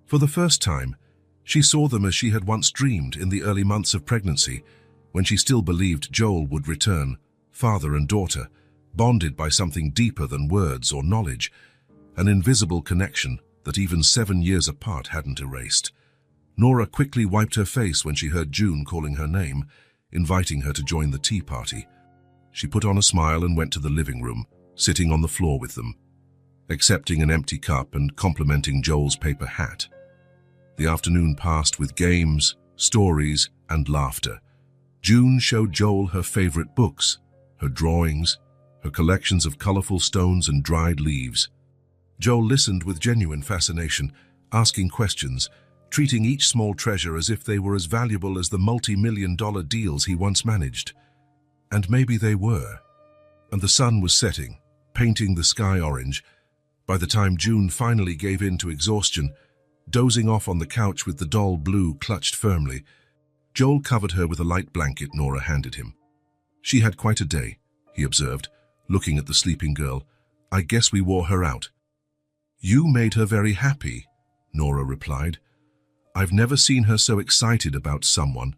For the first time, she saw them as she had once dreamed in the early months of pregnancy, when she still believed Joel would return, father and daughter, bonded by something deeper than words or knowledge, an invisible connection that even 7 years apart hadn't erased. Nora quickly wiped her face when she heard June calling her name, inviting her to join the tea party. She put on a smile and went to the living room, sitting on the floor with them, accepting an empty cup and complimenting Joel's paper hat. The afternoon passed with games, stories, and laughter. June showed Joel her favorite books, her drawings, her collections of colorful stones and dried leaves. Joel listened with genuine fascination, asking questions, treating each small treasure as if they were as valuable as the multi-million-dollar deals he once managed. And maybe they were. And the sun was setting, painting the sky orange. By the time June finally gave in to exhaustion, dozing off on the couch with the doll Blue clutched firmly, Joel covered her with a light blanket Nora handed him. "She had quite a day," he observed, looking at the sleeping girl. "I guess we wore her out." "You made her very happy," Nora replied. "I've never seen her so excited about someone."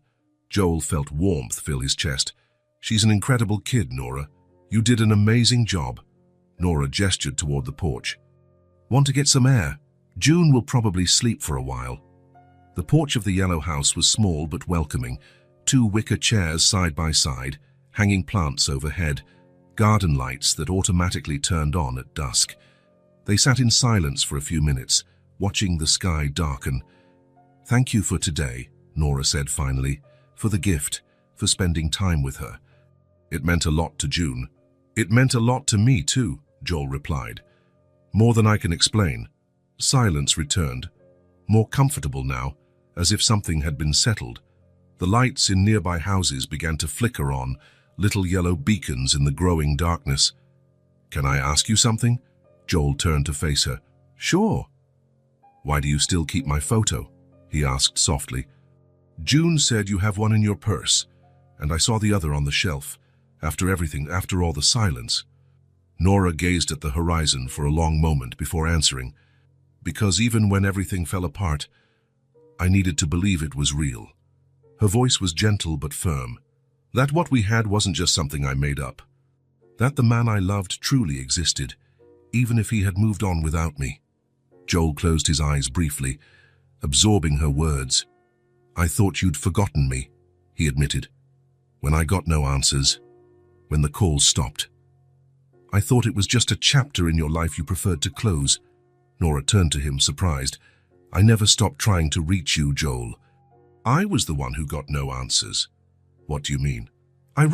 Joel felt warmth fill his chest. "She's an incredible kid, Nora. You did an amazing job." Nora gestured toward the porch. "Want to get some air? June will probably sleep for a while." The porch of the yellow house was small but welcoming, 2 wicker chairs side by side, hanging plants overhead, garden lights that automatically turned on at dusk. They sat in silence for a few minutes, watching the sky darken. "Thank you for today," Nora said finally, "for the gift, for spending time with her." It meant a lot to June. "It meant a lot to me too," Joel replied. "More than I can explain." Silence returned, more comfortable now, as if something had been settled. The lights in nearby houses began to flicker on, little yellow beacons in the growing darkness. "Can I ask you something?" Joel turned to face her. "Sure." "Why do you still keep my photo?" he asked softly. "June said you have one in your purse, and I saw the other on the shelf. After everything, after all the silence." Nora gazed at the horizon for a long moment before answering. "Because even when everything fell apart, I needed to believe it was real." Her voice was gentle but firm. "That what we had wasn't just something I made up. That the man I loved truly existed, even if he had moved on without me." Joel closed his eyes briefly, absorbing her words. "I thought you'd forgotten me," he admitted. "When I got no answers, when the calls stopped. I thought it was just a chapter in your life you preferred to close." Nora turned to him, surprised. "I never stopped trying to reach you, Joel. I was the one who got no answers." "What do you mean?" I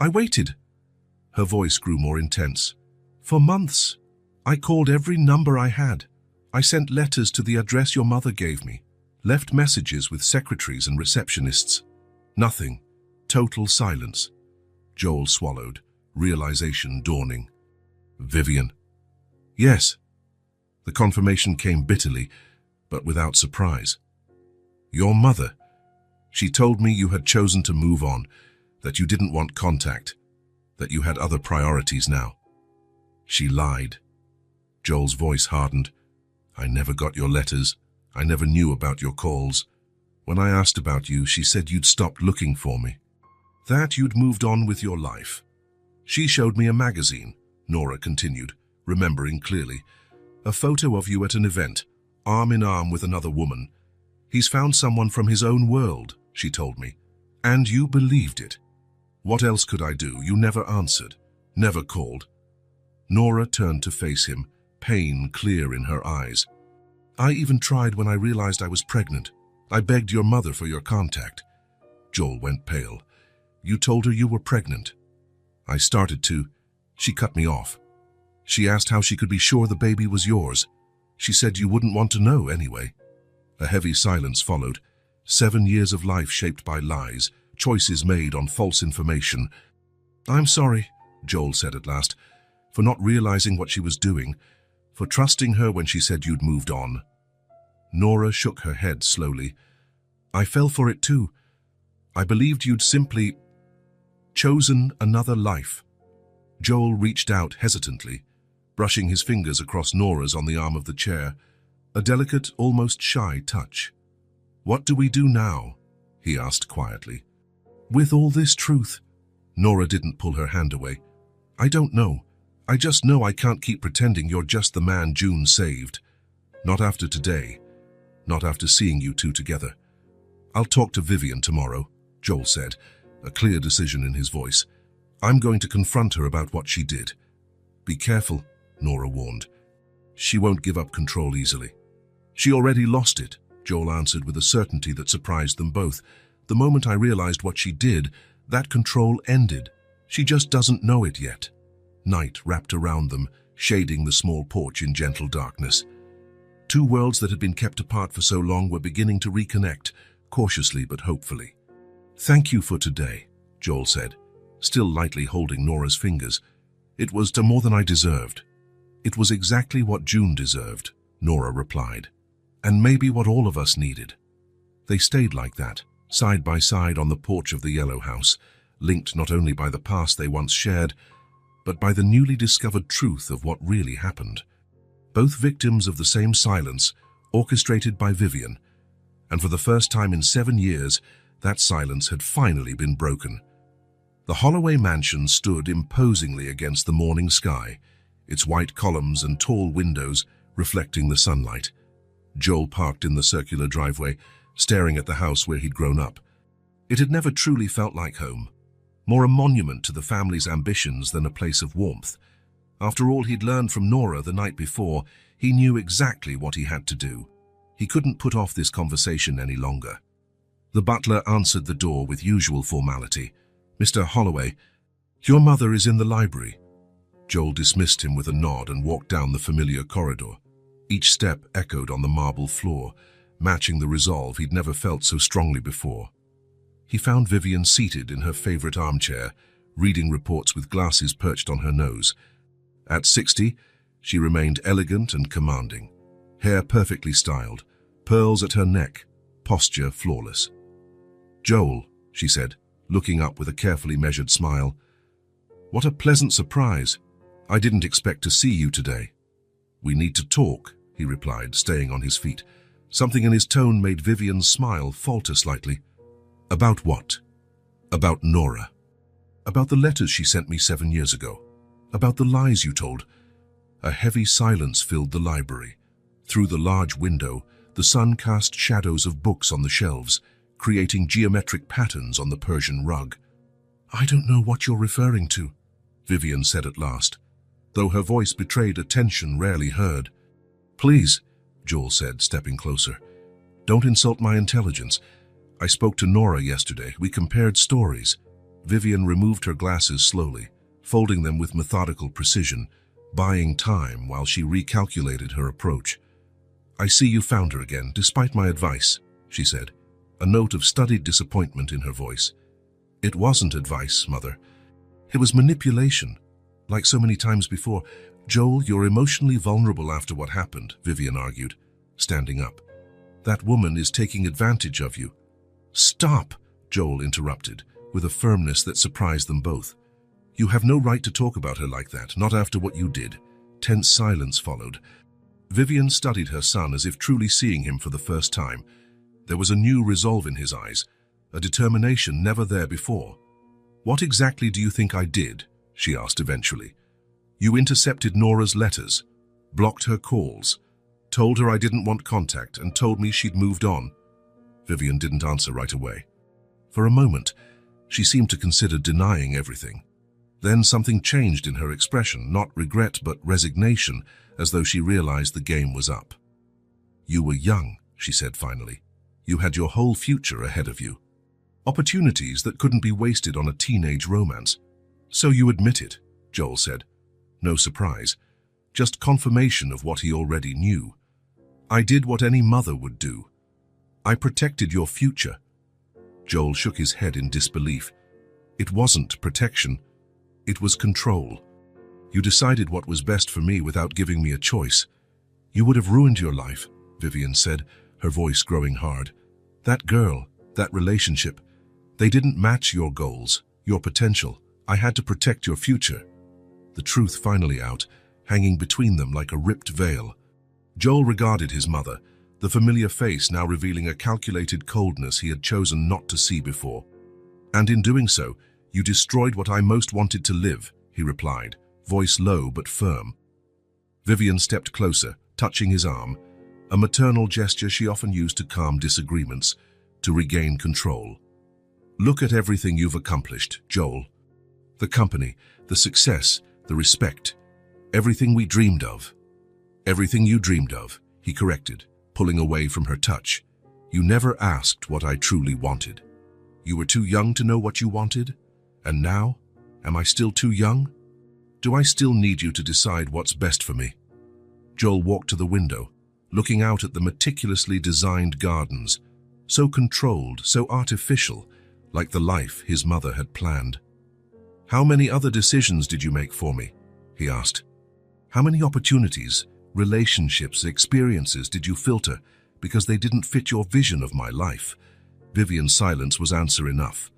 waited." Her voice grew more intense. "For months. I called every number I had. I sent letters to the address your mother gave me, left messages with secretaries and receptionists. Nothing. Total silence." Joel swallowed, realization dawning. "Vivian." "Yes." The confirmation came bitterly, but without surprise. "Your mother. She told me you had chosen to move on, that you didn't want contact, that you had other priorities now." "She lied." Joel's voice hardened. "I never got your letters. I never knew about your calls. When I asked about you, she said you'd stopped looking for me, that you'd moved on with your life. She showed me a magazine," Nora continued, remembering clearly. A photo of you at an event, arm in arm with another woman. He's found someone from his own world, she told me. And you believed it. What else could I do? You never answered, never called. Nora turned to face him, pain clear in her eyes. I even tried when I realized I was pregnant. I begged your mother for your contact. Joel went pale. You told her you were pregnant. I started to. She cut me off. She asked how she could be sure the baby was yours. She said you wouldn't want to know anyway. A heavy silence followed. 7 years of life shaped by lies, choices made on false information. I'm sorry, Joel said at last, for not realizing what she was doing, for trusting her when she said you'd moved on. Nora shook her head slowly. I fell for it too. I believed you'd simply chosen another life. Joel reached out hesitantly, brushing his fingers across Nora's on the arm of the chair, a delicate, almost shy touch. What do we do now? He asked quietly. With all this truth? Nora didn't pull her hand away. I don't know. I just know I can't keep pretending you're just the man June saved. Not after today. Not after seeing you two together. I'll talk to Vivian tomorrow, Joel said, a clear decision in his voice. I'm going to confront her about what she did. Be careful, Nora warned. She won't give up control easily. She already lost it, Joel answered with a certainty that surprised them both. The moment I realized what she did, that control ended. She just doesn't know it yet. Night wrapped around them, shading the small porch in gentle darkness. Two worlds that had been kept apart for so long were beginning to reconnect, cautiously but hopefully. Thank you for today, Joel said, still lightly holding Nora's fingers. It was more than I deserved. It was exactly what June deserved, Nora replied, and maybe what all of us needed. They stayed like that, side by side on the porch of the yellow house, linked not only by the past they once shared, but by the newly discovered truth of what really happened. Both victims of the same silence, orchestrated by Vivian, and for the first time in 7 years, that silence had finally been broken. The Holloway mansion stood imposingly against the morning sky, its white columns and tall windows reflecting the sunlight. Joel parked in the circular driveway, staring at the house where he'd grown up. It had never truly felt like home, more a monument to the family's ambitions than a place of warmth. After all he'd learned from Nora the night before, he knew exactly what he had to do. He couldn't put off this conversation any longer. The butler answered the door with usual formality. Mr. Holloway, your mother is in the library. Joel dismissed him with a nod and walked down the familiar corridor. Each step echoed on the marble floor, matching the resolve he'd never felt so strongly before. He found Vivian seated in her favorite armchair, reading reports with glasses perched on her nose. At 60, she remained elegant and commanding, hair perfectly styled, pearls at her neck, posture flawless. Joel, she said, looking up with a carefully measured smile. What a pleasant surprise. I didn't expect to see you today. We need to talk, he replied, staying on his feet. Something in his tone made Vivian's smile falter slightly. About what? About Nora. About the letters she sent me 7 years ago. About the lies you told. A heavy silence filled the library. Through the large window, the sun cast shadows of books on the shelves, creating geometric patterns on the Persian rug. I don't know what you're referring to, Vivian said at last, though her voice betrayed a tension rarely heard. Please, Joel said, stepping closer. Don't insult my intelligence. I spoke to Nora yesterday. We compared stories. Vivian removed her glasses slowly, folding them with methodical precision, buying time while she recalculated her approach. I see you found her again, despite my advice, she said, a note of studied disappointment in her voice. It wasn't advice, Mother. It was manipulation. Like so many times before. Joel, you're emotionally vulnerable after what happened, Vivian argued, standing up. That woman is taking advantage of you. Stop, Joel interrupted, with a firmness that surprised them both. You have no right to talk about her like that, not after what you did. Tense silence followed. Vivian studied her son as if truly seeing him for the first time. There was a new resolve in his eyes, a determination never there before. What exactly do you think I did? She asked eventually. You intercepted Nora's letters, blocked her calls, told her I didn't want contact, and told me she'd moved on. Vivian didn't answer right away. For a moment, she seemed to consider denying everything. Then something changed in her expression, not regret but resignation, as though she realized the game was up. You were young, she said finally. You had your whole future ahead of you. Opportunities that couldn't be wasted on a teenage romance. So you admit it, Joel said. No surprise, just confirmation of what he already knew. I did what any mother would do. I protected your future. Joel shook his head in disbelief. It wasn't protection. It was control. You decided what was best for me without giving me a choice. You would have ruined your life, Vivian said, her voice growing hard. That girl, that relationship, they didn't match your goals, your potential. I had to protect your future. The truth finally out, hanging between them like a ripped veil. Joel regarded his mother, the familiar face now revealing a calculated coldness he had chosen not to see before. And in doing so, you destroyed what I most wanted to live, he replied, voice low but firm. Vivian stepped closer, touching his arm, a maternal gesture she often used to calm disagreements, to regain control. Look at everything you've accomplished, Joel. The company, the success, the respect, everything we dreamed of. Everything you dreamed of, he corrected, pulling away from her touch. You never asked what I truly wanted. You were too young to know what you wanted? And now, am I still too young? Do I still need you to decide what's best for me? Joel walked to the window, looking out at the meticulously designed gardens, so controlled, so artificial, like the life his mother had planned. How many other decisions did you make for me? He asked. How many opportunities, relationships, experiences did you filter because they didn't fit your vision of my life? Vivian's silence was answer enough.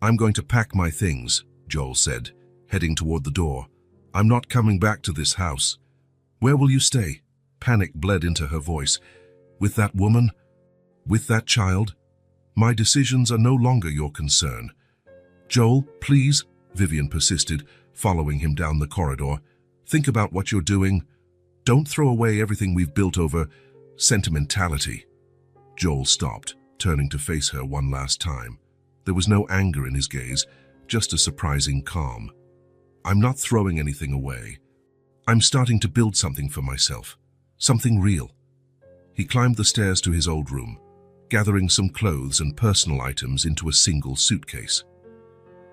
I'm going to pack my things, Joel said, heading toward the door. I'm not coming back to this house. Where will you stay? Panic bled into her voice. With that woman? With that child? My decisions are no longer your concern. Joel, please, Vivian persisted, following him down the corridor. Think about what you're doing. Don't throw away everything we've built over sentimentality. Joel stopped, turning to face her one last time. There was no anger in his gaze, just a surprising calm. I'm not throwing anything away. I'm starting to build something for myself, something real. He climbed the stairs to his old room, gathering some clothes and personal items into a single suitcase.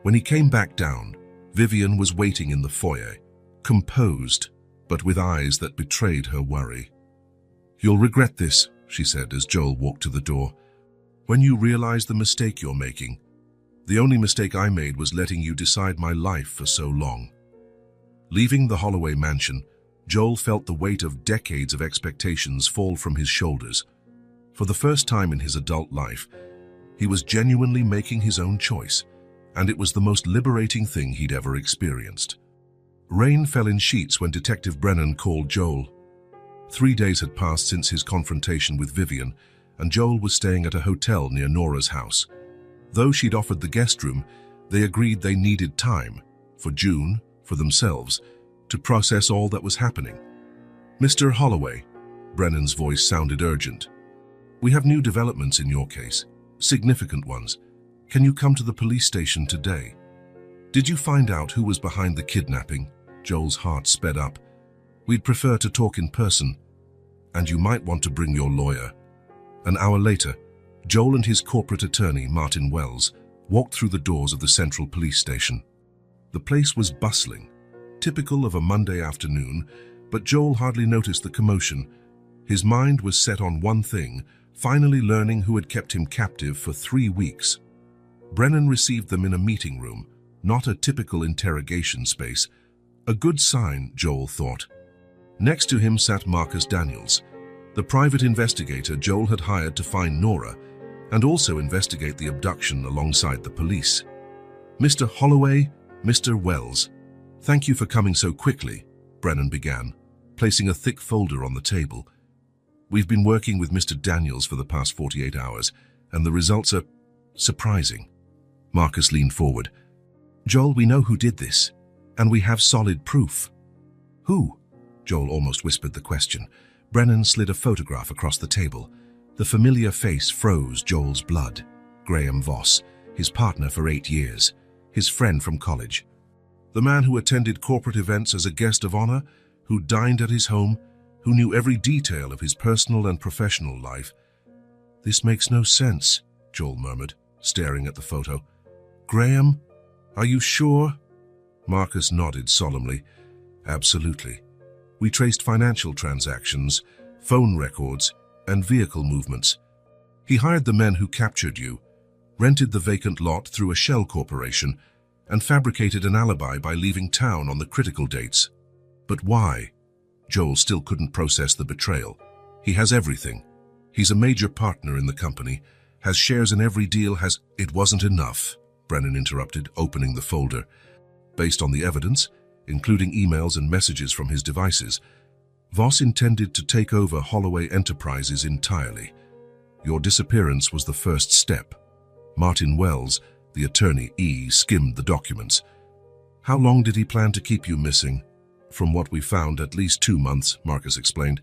When he came back down, Vivian was waiting in the foyer, composed, but with eyes that betrayed her worry. You'll regret this, she said as Joel walked to the door. When you realize the mistake you're making. The only mistake I made was letting you decide my life for so long. Leaving the Holloway mansion, Joel felt the weight of decades of expectations fall from his shoulders. For the first time in his adult life, he was genuinely making his own choice, and it was the most liberating thing he'd ever experienced. Rain fell in sheets when Detective Brennan called Joel. 3 days had passed since his confrontation with Vivian, and Joel was staying at a hotel near Nora's house. Though she'd offered the guest room, they agreed they needed time, for June, for themselves, to process all that was happening. Mr. Holloway, Brennan's voice sounded urgent. We have new developments in your case, significant ones. Can you come to the police station today? Did you find out who was behind the kidnapping? Joel's heart sped up. We'd prefer to talk in person, and you might want to bring your lawyer. An hour later, Joel and his corporate attorney, Martin Wells, walked through the doors of the Central Police Station. The place was bustling, typical of a Monday afternoon, but Joel hardly noticed the commotion. His mind was set on one thing, finally learning who had kept him captive for 3 weeks. Brennan received them in a meeting room, not a typical interrogation space. A good sign, Joel thought. Next to him sat Marcus Daniels, the private investigator Joel had hired to find Nora and also investigate the abduction alongside the police. Mr. Holloway, Mr. Wells, thank you for coming so quickly, Brennan began, placing a thick folder on the table. We've been working with Mr. Daniels for the past 48 hours, and the results are surprising. Marcus leaned forward. Joel, we know who did this, and we have solid proof. Who? Joel almost whispered the question. Brennan slid a photograph across the table. The familiar face froze Joel's blood. Graham Voss, his partner for 8 years, his friend from college. The man who attended corporate events as a guest of honor, who dined at his home, who knew every detail of his personal and professional life. "This makes no sense," Joel murmured, staring at the photo. "Graham, are you sure?" Marcus nodded solemnly. "Absolutely. We traced financial transactions, phone records, and vehicle movements. He hired the men who captured you, rented the vacant lot through a shell corporation, and fabricated an alibi by leaving town on the critical dates. But why?" Joel still couldn't process the betrayal. "He has everything. He's a major partner in the company, has shares in every deal, has—" "It wasn't enough," Brennan interrupted, opening the folder. "Based on the evidence, including emails and messages from his devices, Voss intended to take over Holloway Enterprises entirely. Your disappearance was the first step. Martin Wells, the attorney, skimmed the documents. How long did he plan to keep you missing?" "From what we found, at least 2 months," Marcus explained.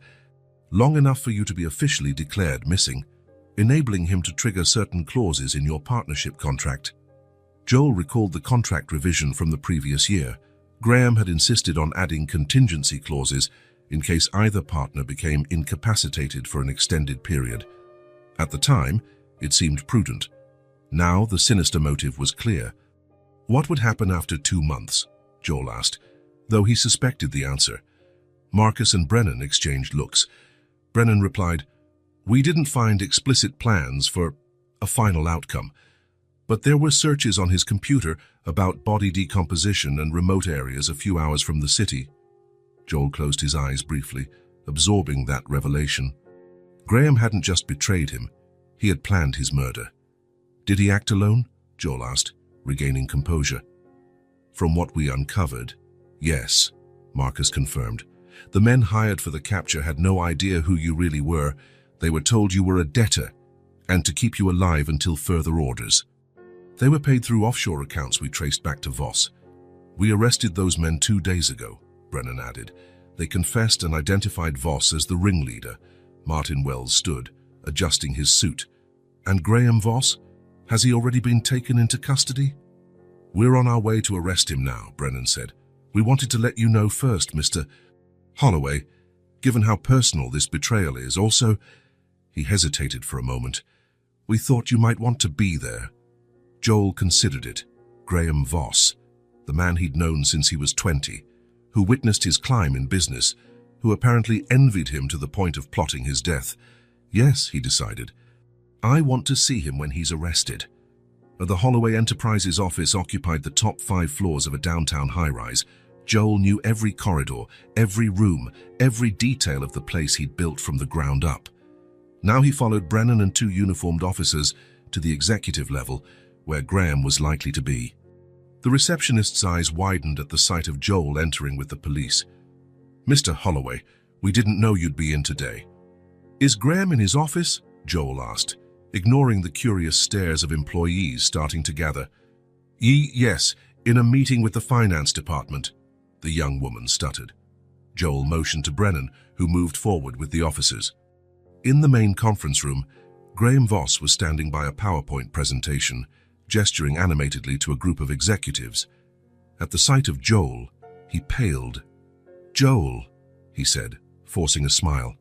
"Long enough for you to be officially declared missing, enabling him to trigger certain clauses in your partnership contract." Joel recalled the contract revision from the previous year. Graham had insisted on adding contingency clauses in case either partner became incapacitated for an extended period. At the time, it seemed prudent. Now the sinister motive was clear. "What would happen after 2 months?" Joel asked, though he suspected the answer. Marcus and Brennan exchanged looks. Brennan replied, "We didn't find explicit plans for a final outcome, but there were searches on his computer about body decomposition and remote areas a few hours from the city." Joel closed his eyes briefly, absorbing that revelation. Graham hadn't just betrayed him, he had planned his murder. "Did he act alone?" Joel asked, regaining composure. "From what we uncovered, yes," Marcus confirmed. "The men hired for the capture had no idea who you really were. They were told you were a debtor, and to keep you alive until further orders. They were paid through offshore accounts we traced back to Voss. We arrested those men 2 days ago," Brennan added. "They confessed and identified Voss as the ringleader." Martin Wells stood, adjusting his suit. "And Graham Voss? Has he already been taken into custody?" "We're on our way to arrest him now," Brennan said. "We wanted to let you know first, Mr. Holloway, given how personal this betrayal is. Also," he hesitated for a moment, "we thought you might want to be there." Joel considered it. Graham Voss, the man he'd known since he was 20, who witnessed his climb in business, who apparently envied him to the point of plotting his death. Yes, he decided. I want to see him when he's arrested. The Holloway Enterprises office occupied the top 5 floors of a downtown high-rise. Joel knew every corridor, every room, every detail of the place he'd built from the ground up. Now he followed Brennan and 2 uniformed officers to the executive level, where Graham was likely to be. The receptionist's eyes widened at the sight of Joel entering with the police. "Mr. Holloway, we didn't know you'd be in today." "Is Graham in his office?" Joel asked, ignoring the curious stares of employees starting to gather. Yes, in a meeting with the finance department," the young woman stuttered. Joel motioned to Brennan, who moved forward with the officers. In the main conference room, Graham Voss was standing by a PowerPoint presentation, gesturing animatedly to a group of executives. At the sight of Joel, he paled. "Joel," he said, forcing a smile.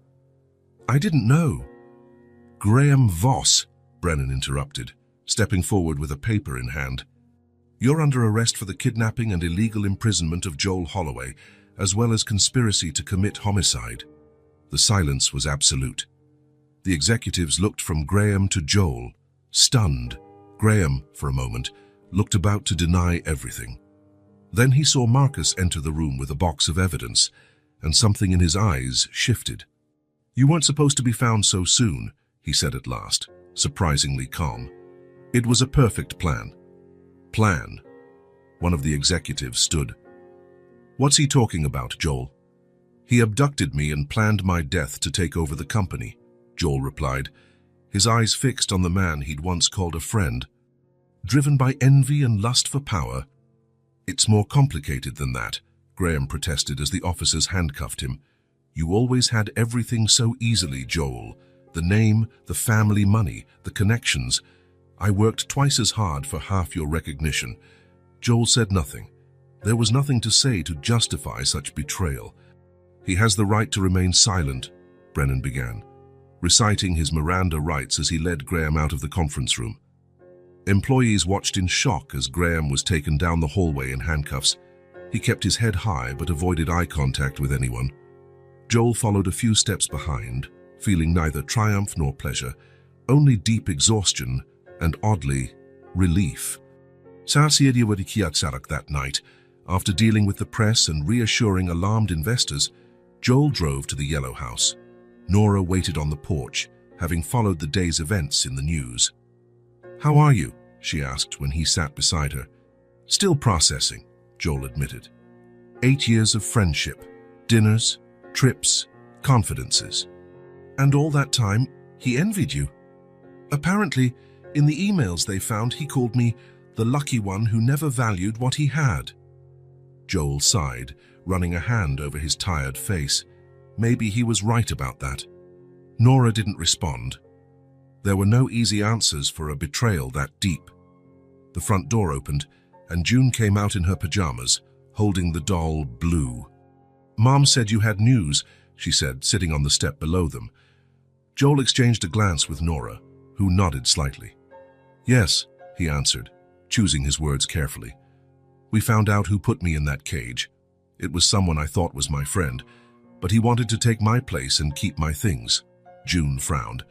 "I didn't know." "Graham Voss," Brennan interrupted, stepping forward with a paper in hand. "You're under arrest for the kidnapping and illegal imprisonment of Joel Holloway, as well as conspiracy to commit homicide." The silence was absolute. The executives looked from Graham to Joel, stunned. Graham, for a moment, looked about to deny everything. Then he saw Marcus enter the room with a box of evidence, and something in his eyes shifted. "You weren't supposed to be found so soon," he said at last, surprisingly calm. "It was a perfect plan." "Plan?" One of the executives stood. "What's he talking about, Joel?" "He abducted me and planned my death to take over the company," Joel replied, his eyes fixed on the man he'd once called a friend. "Driven by envy and lust for power?" "It's more complicated than that," Graham protested as the officers handcuffed him. "You always had everything so easily, Joel. The name, the family money, the connections. I worked twice as hard for half your recognition." Joel said nothing. There was nothing to say to justify such betrayal. "He has the right to remain silent," Brennan began, reciting his Miranda rights as he led Graham out of the conference room. Employees watched in shock as Graham was taken down the hallway in handcuffs. He kept his head high but avoided eye contact with anyone. Joel followed a few steps behind, feeling neither triumph nor pleasure, only deep exhaustion and, oddly, relief. That night, after dealing with the press and reassuring alarmed investors, Joel drove to the Yellow House. Nora waited on the porch, having followed the day's events in the news. "How are you?" she asked when he sat beside her. "Still processing," Joel admitted. 8 years of friendship, dinners, trips, confidences. "And all that time, he envied you. Apparently, in the emails they found, he called me the lucky one who never valued what he had." Joel sighed, running a hand over his tired face. Maybe he was right about that. Nora didn't respond. There were no easy answers for a betrayal that deep. The front door opened, and June came out in her pajamas, holding the doll Blue. "Mom said you had news," she said, sitting on the step below them. Joel exchanged a glance with Nora, who nodded slightly. "Yes," he answered, choosing his words carefully. "We found out who put me in that cage. It was someone I thought was my friend, but he wanted to take my place and keep my things." June frowned,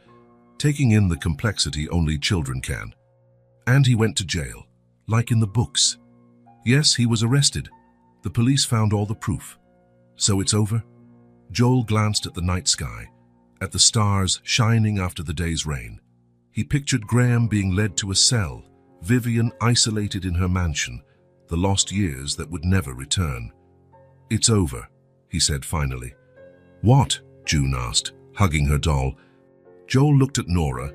taking in the complexity only children can. "And he went to jail, like in the books." "Yes, he was arrested. The police found all the proof." "So it's over?" Joel glanced at the night sky, at the stars shining after the day's rain. He pictured Graham being led to a cell, Vivian isolated in her mansion, the lost years that would never return. "It's over," he said finally. "What?" June asked, hugging her doll. Joel looked at Nora,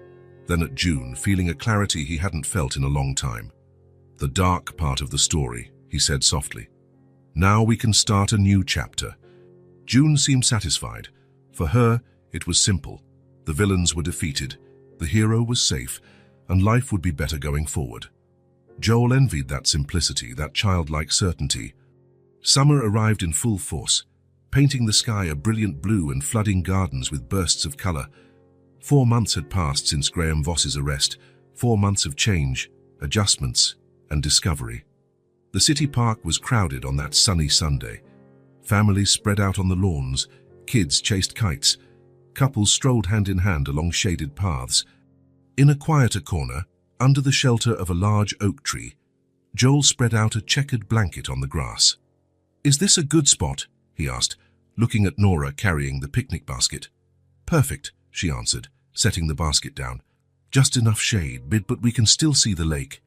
then at June, feeling a clarity he hadn't felt in a long time. "The dark part of the story," he said softly. "Now we can start a new chapter." June seemed satisfied. For her, it was simple. The villains were defeated, the hero was safe, and life would be better going forward. Joel envied that simplicity, that childlike certainty. Summer arrived in full force, painting the sky a brilliant blue and flooding gardens with bursts of color. 4 months had passed since Graham Voss's arrest, 4 months of change, adjustments, and discovery. The city park was crowded on that sunny Sunday. Families spread out on the lawns, kids chased kites, couples strolled hand in hand along shaded paths. In a quieter corner, under the shelter of a large oak tree, Joel spread out a checkered blanket on the grass. "Is this a good spot?" he asked, looking at Nora carrying the picnic basket. "Perfect," she answered, setting the basket down. "Just enough shade, but we can still see the lake."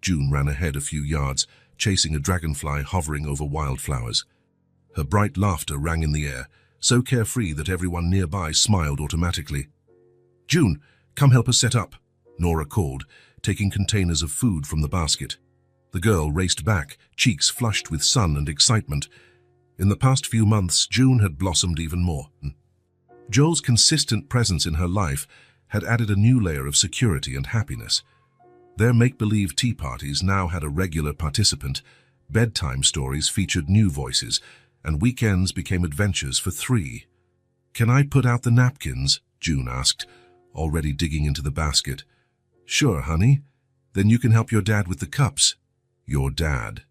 June ran ahead a few yards, chasing a dragonfly hovering over wildflowers. Her bright laughter rang in the air, so carefree that everyone nearby smiled automatically. "June, come help us set up," Nora called, taking containers of food from the basket. The girl raced back, cheeks flushed with sun and excitement. In the past few months, June had blossomed even more. Joel's consistent presence in her life had added a new layer of security and happiness. Their make-believe tea parties now had a regular participant, bedtime stories featured new voices, and weekends became adventures for 3. "Can I put out the napkins?" June asked, already digging into the basket. "Sure, honey. Then you can help your dad with the cups." Your dad.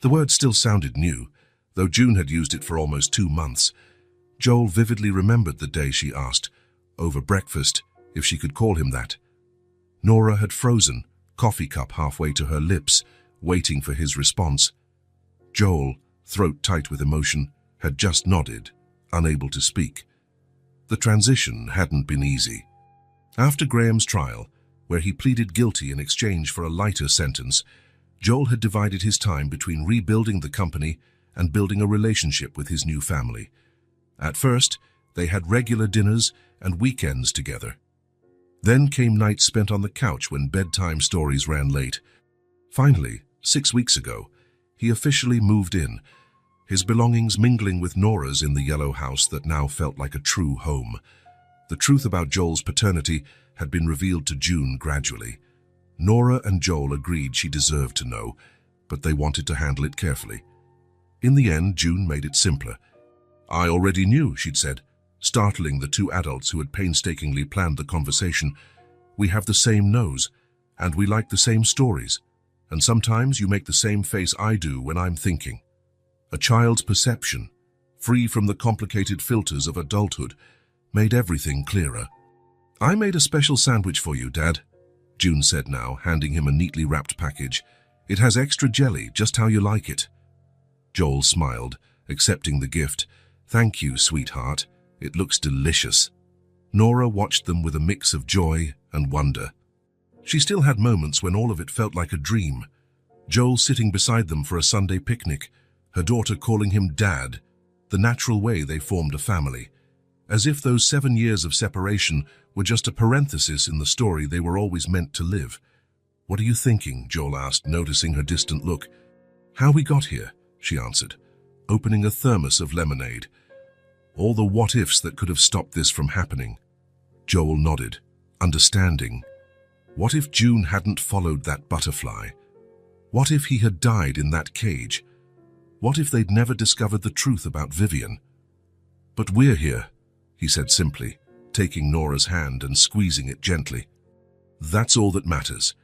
The word still sounded new, though June had used it for almost 2 months. Joel vividly remembered the day she asked, over breakfast, if she could call him that. Nora had frozen, coffee cup halfway to her lips, waiting for his response. Joel, throat tight with emotion, had just nodded, unable to speak. The transition hadn't been easy. After Graham's trial, where he pleaded guilty in exchange for a lighter sentence, Joel had divided his time between rebuilding the company and building a relationship with his new family. At first, they had regular dinners and weekends together. Then came nights spent on the couch when bedtime stories ran late. Finally, 6 weeks ago, he officially moved in. his belongings mingling with Nora's in the yellow house that now felt like a true home. The truth about Joel's paternity had been revealed to June gradually. Nora and Joel agreed she deserved to know, but they wanted to handle it carefully. In the end, June made it simpler. "I already knew," she'd said, startling the two adults who had painstakingly planned the conversation. "We have the same nose, and we like the same stories, and sometimes you make the same face I do when I'm thinking." A child's perception, free from the complicated filters of adulthood, made everything clearer. "I made a special sandwich for you, Dad," June said now, handing him a neatly wrapped package. "It has extra jelly, just how you like it." Joel smiled, accepting the gift. "Thank you, sweetheart. It looks delicious." Nora watched them with a mix of joy and wonder. She still had moments when all of it felt like a dream. Joel sitting beside them for a Sunday picnic, her daughter calling him Dad, the natural way they formed a family. As if those 7 years of separation were just a parenthesis in the story they were always meant to live. "What are you thinking?" Joel asked, noticing her distant look. "How we got here," she answered, opening a thermos of lemonade. "All the what-ifs that could have stopped this from happening." Joel nodded, understanding. What if June hadn't followed that butterfly? What if he had died in that cage? What if they'd never discovered the truth about Vivian? "But we're here," he said simply, taking Nora's hand and squeezing it gently. "That's all that matters."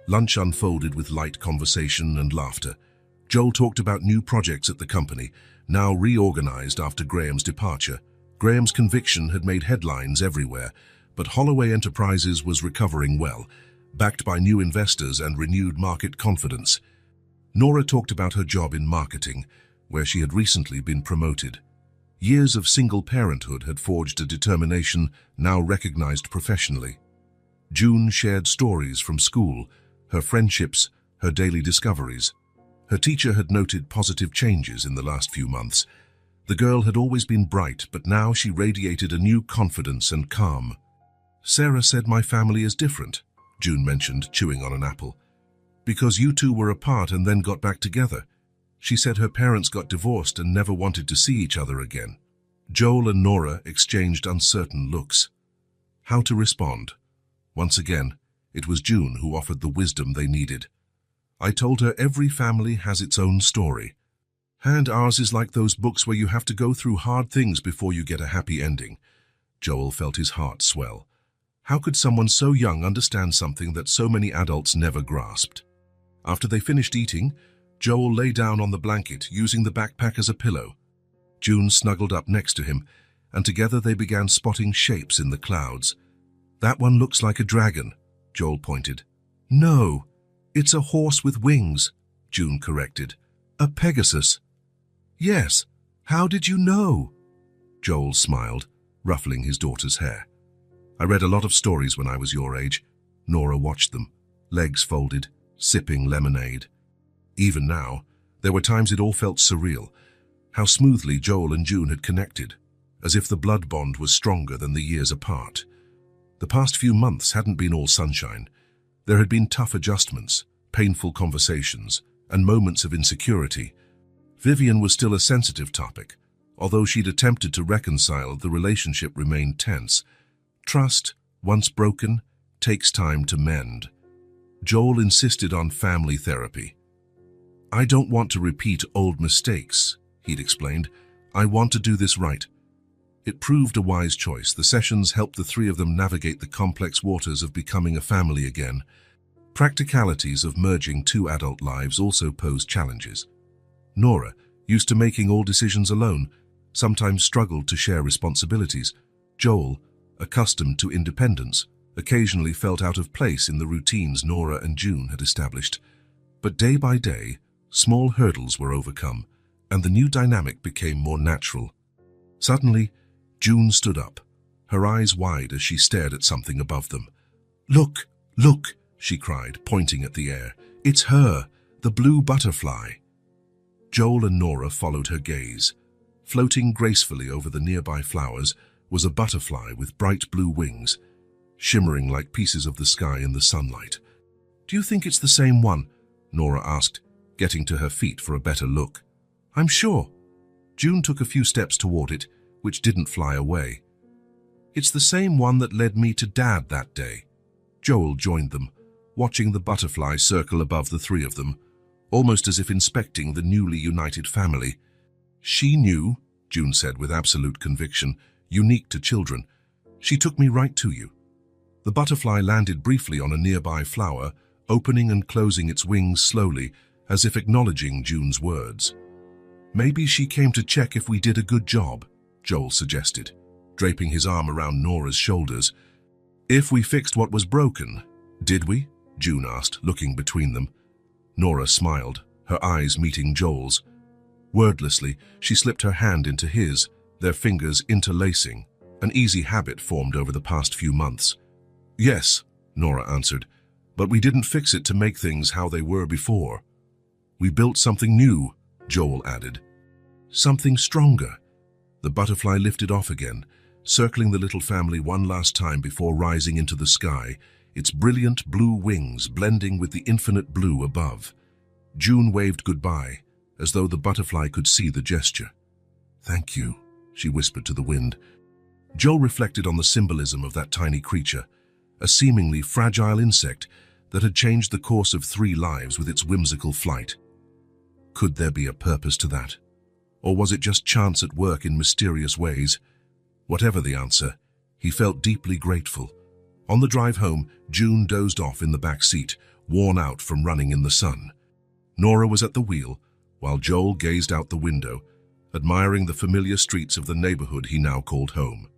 Lunch unfolded with light conversation and laughter. Joel talked about new projects at the company, now reorganized after Graham's departure. Graham's conviction had made headlines everywhere, but Holloway Enterprises was recovering well, backed by new investors and renewed market confidence. Nora talked about her job in marketing, where she had recently been promoted. Years of single parenthood had forged a determination now recognized professionally. June shared stories from school, her friendships, her daily discoveries. Her teacher had noted positive changes in the last few months. The girl had always been bright, but now she radiated a new confidence and calm. "Sarah said my family is different," June mentioned, chewing on an apple. "Because you two were apart and then got back together. She said her parents got divorced and never wanted to see each other again." Joel and Nora exchanged uncertain looks. How to respond? Once again, it was June who offered the wisdom they needed. "I told her every family has its own story. And ours is like those books where you have to go through hard things before you get a happy ending." Joel felt his heart swell. How could someone so young understand something that so many adults never grasped? After they finished eating, Joel lay down on the blanket, using the backpack as a pillow. June snuggled up next to him, and together they began spotting shapes in the clouds. "That one looks like a dragon," Joel pointed. "No, it's a horse with wings," June corrected. "A Pegasus." "Yes, how did you know?" Joel smiled, ruffling his daughter's hair. "I read a lot of stories when I was your age." Nora watched them, legs folded, sipping lemonade. Even now, there were times it all felt surreal. How smoothly Joel and June had connected, as if the blood bond was stronger than the years apart. The past few months hadn't been all sunshine. There had been tough adjustments, painful conversations, and moments of insecurity. Vivian was still a sensitive topic. Although she'd attempted to reconcile, the relationship remained tense. Trust, once broken, takes time to mend. Joel insisted on family therapy. "I don't want to repeat old mistakes," he'd explained. "I want to do this right." It proved a wise choice. The sessions helped the three of them navigate the complex waters of becoming a family again. Practicalities of merging two adult lives also posed challenges. Nora, used to making all decisions alone, sometimes struggled to share responsibilities. Joel, accustomed to independence, occasionally felt out of place in the routines Nora and June had established. But day by day, small hurdles were overcome, and the new dynamic became more natural. Suddenly, June stood up, her eyes wide as she stared at something above them. "Look, look!" she cried, pointing at the air. "It's her, the blue butterfly." Joel and Nora followed her gaze. Floating gracefully over the nearby flowers was a butterfly with bright blue wings, shimmering like pieces of the sky in the sunlight. "Do you think it's the same one?" Nora asked, getting to her feet for a better look. "I'm sure," June took a few steps toward it, which didn't fly away. "It's the same one that led me to Dad that day." Joel joined them, watching the butterfly circle above the three of them, almost as if inspecting the newly united family. "She knew," June said with absolute conviction, unique to children. "She took me right to you." The butterfly landed briefly on a nearby flower, opening and closing its wings slowly, as if acknowledging June's words. "Maybe she came to check if we did a good job," Joel suggested, draping his arm around Nora's shoulders. "If we fixed what was broken, did we?" June asked, looking between them. Nora smiled, her eyes meeting Joel's. Wordlessly, she slipped her hand into his, their fingers interlacing, an easy habit formed over the past few months. "Yes," Nora answered, "but we didn't fix it to make things how they were before. We built something new," Joel added. "Something stronger." The butterfly lifted off again, circling the little family one last time before rising into the sky, its brilliant blue wings blending with the infinite blue above. June waved goodbye, as though the butterfly could see the gesture. "Thank you," she whispered to the wind. Joel reflected on the symbolism of that tiny creature, a seemingly fragile insect that had changed the course of 3 lives with its whimsical flight. Could there be a purpose to that? Or was it just chance at work in mysterious ways? Whatever the answer, he felt deeply grateful. On the drive home, June dozed off in the back seat, worn out from running in the sun. Nora was at the wheel, while Joel gazed out the window, admiring the familiar streets of the neighborhood he now called home.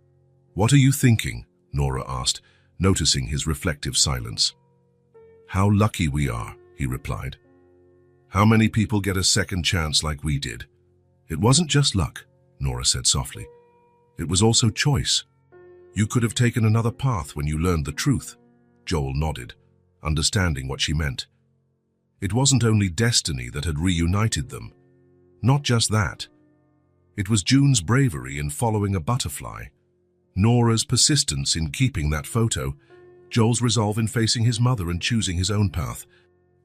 "What are you thinking?" Nora asked, noticing his reflective silence. "How lucky we are," he replied. "How many people get a second chance like we did?" "It wasn't just luck," Nora said softly. "It was also choice. You could have taken another path when you learned the truth." Joel nodded, understanding what she meant. It wasn't only destiny that had reunited them. Not just that. It was June's bravery in following a butterfly, Nora's persistence in keeping that photo, Joel's resolve in facing his mother and choosing his own path.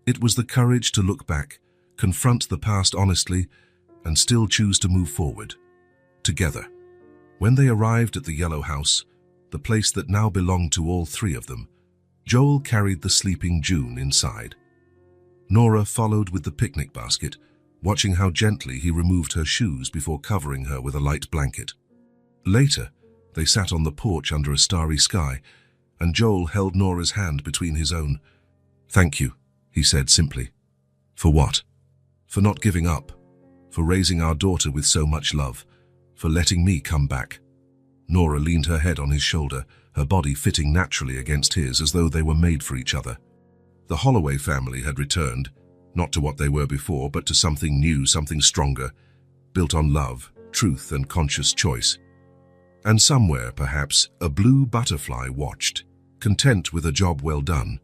It was the courage to look back, confront the past honestly, and still choose to move forward. Together. When they arrived at the yellow house, the place that now belonged to all 3 of them, Joel carried the sleeping June inside. Nora followed with the picnic basket, watching how gently he removed her shoes before covering her with a light blanket. Later, they sat on the porch under a starry sky, and Joel held Nora's hand between his own. "Thank you," he said simply. "For what?" "For not giving up, for raising our daughter with so much love, for letting me come back." Nora leaned her head on his shoulder, her body fitting naturally against his as though they were made for each other. The Holloway family had returned, not to what they were before, but to something new, something stronger, built on love, truth, and conscious choice. And somewhere, perhaps, a blue butterfly watched, content with a job well done.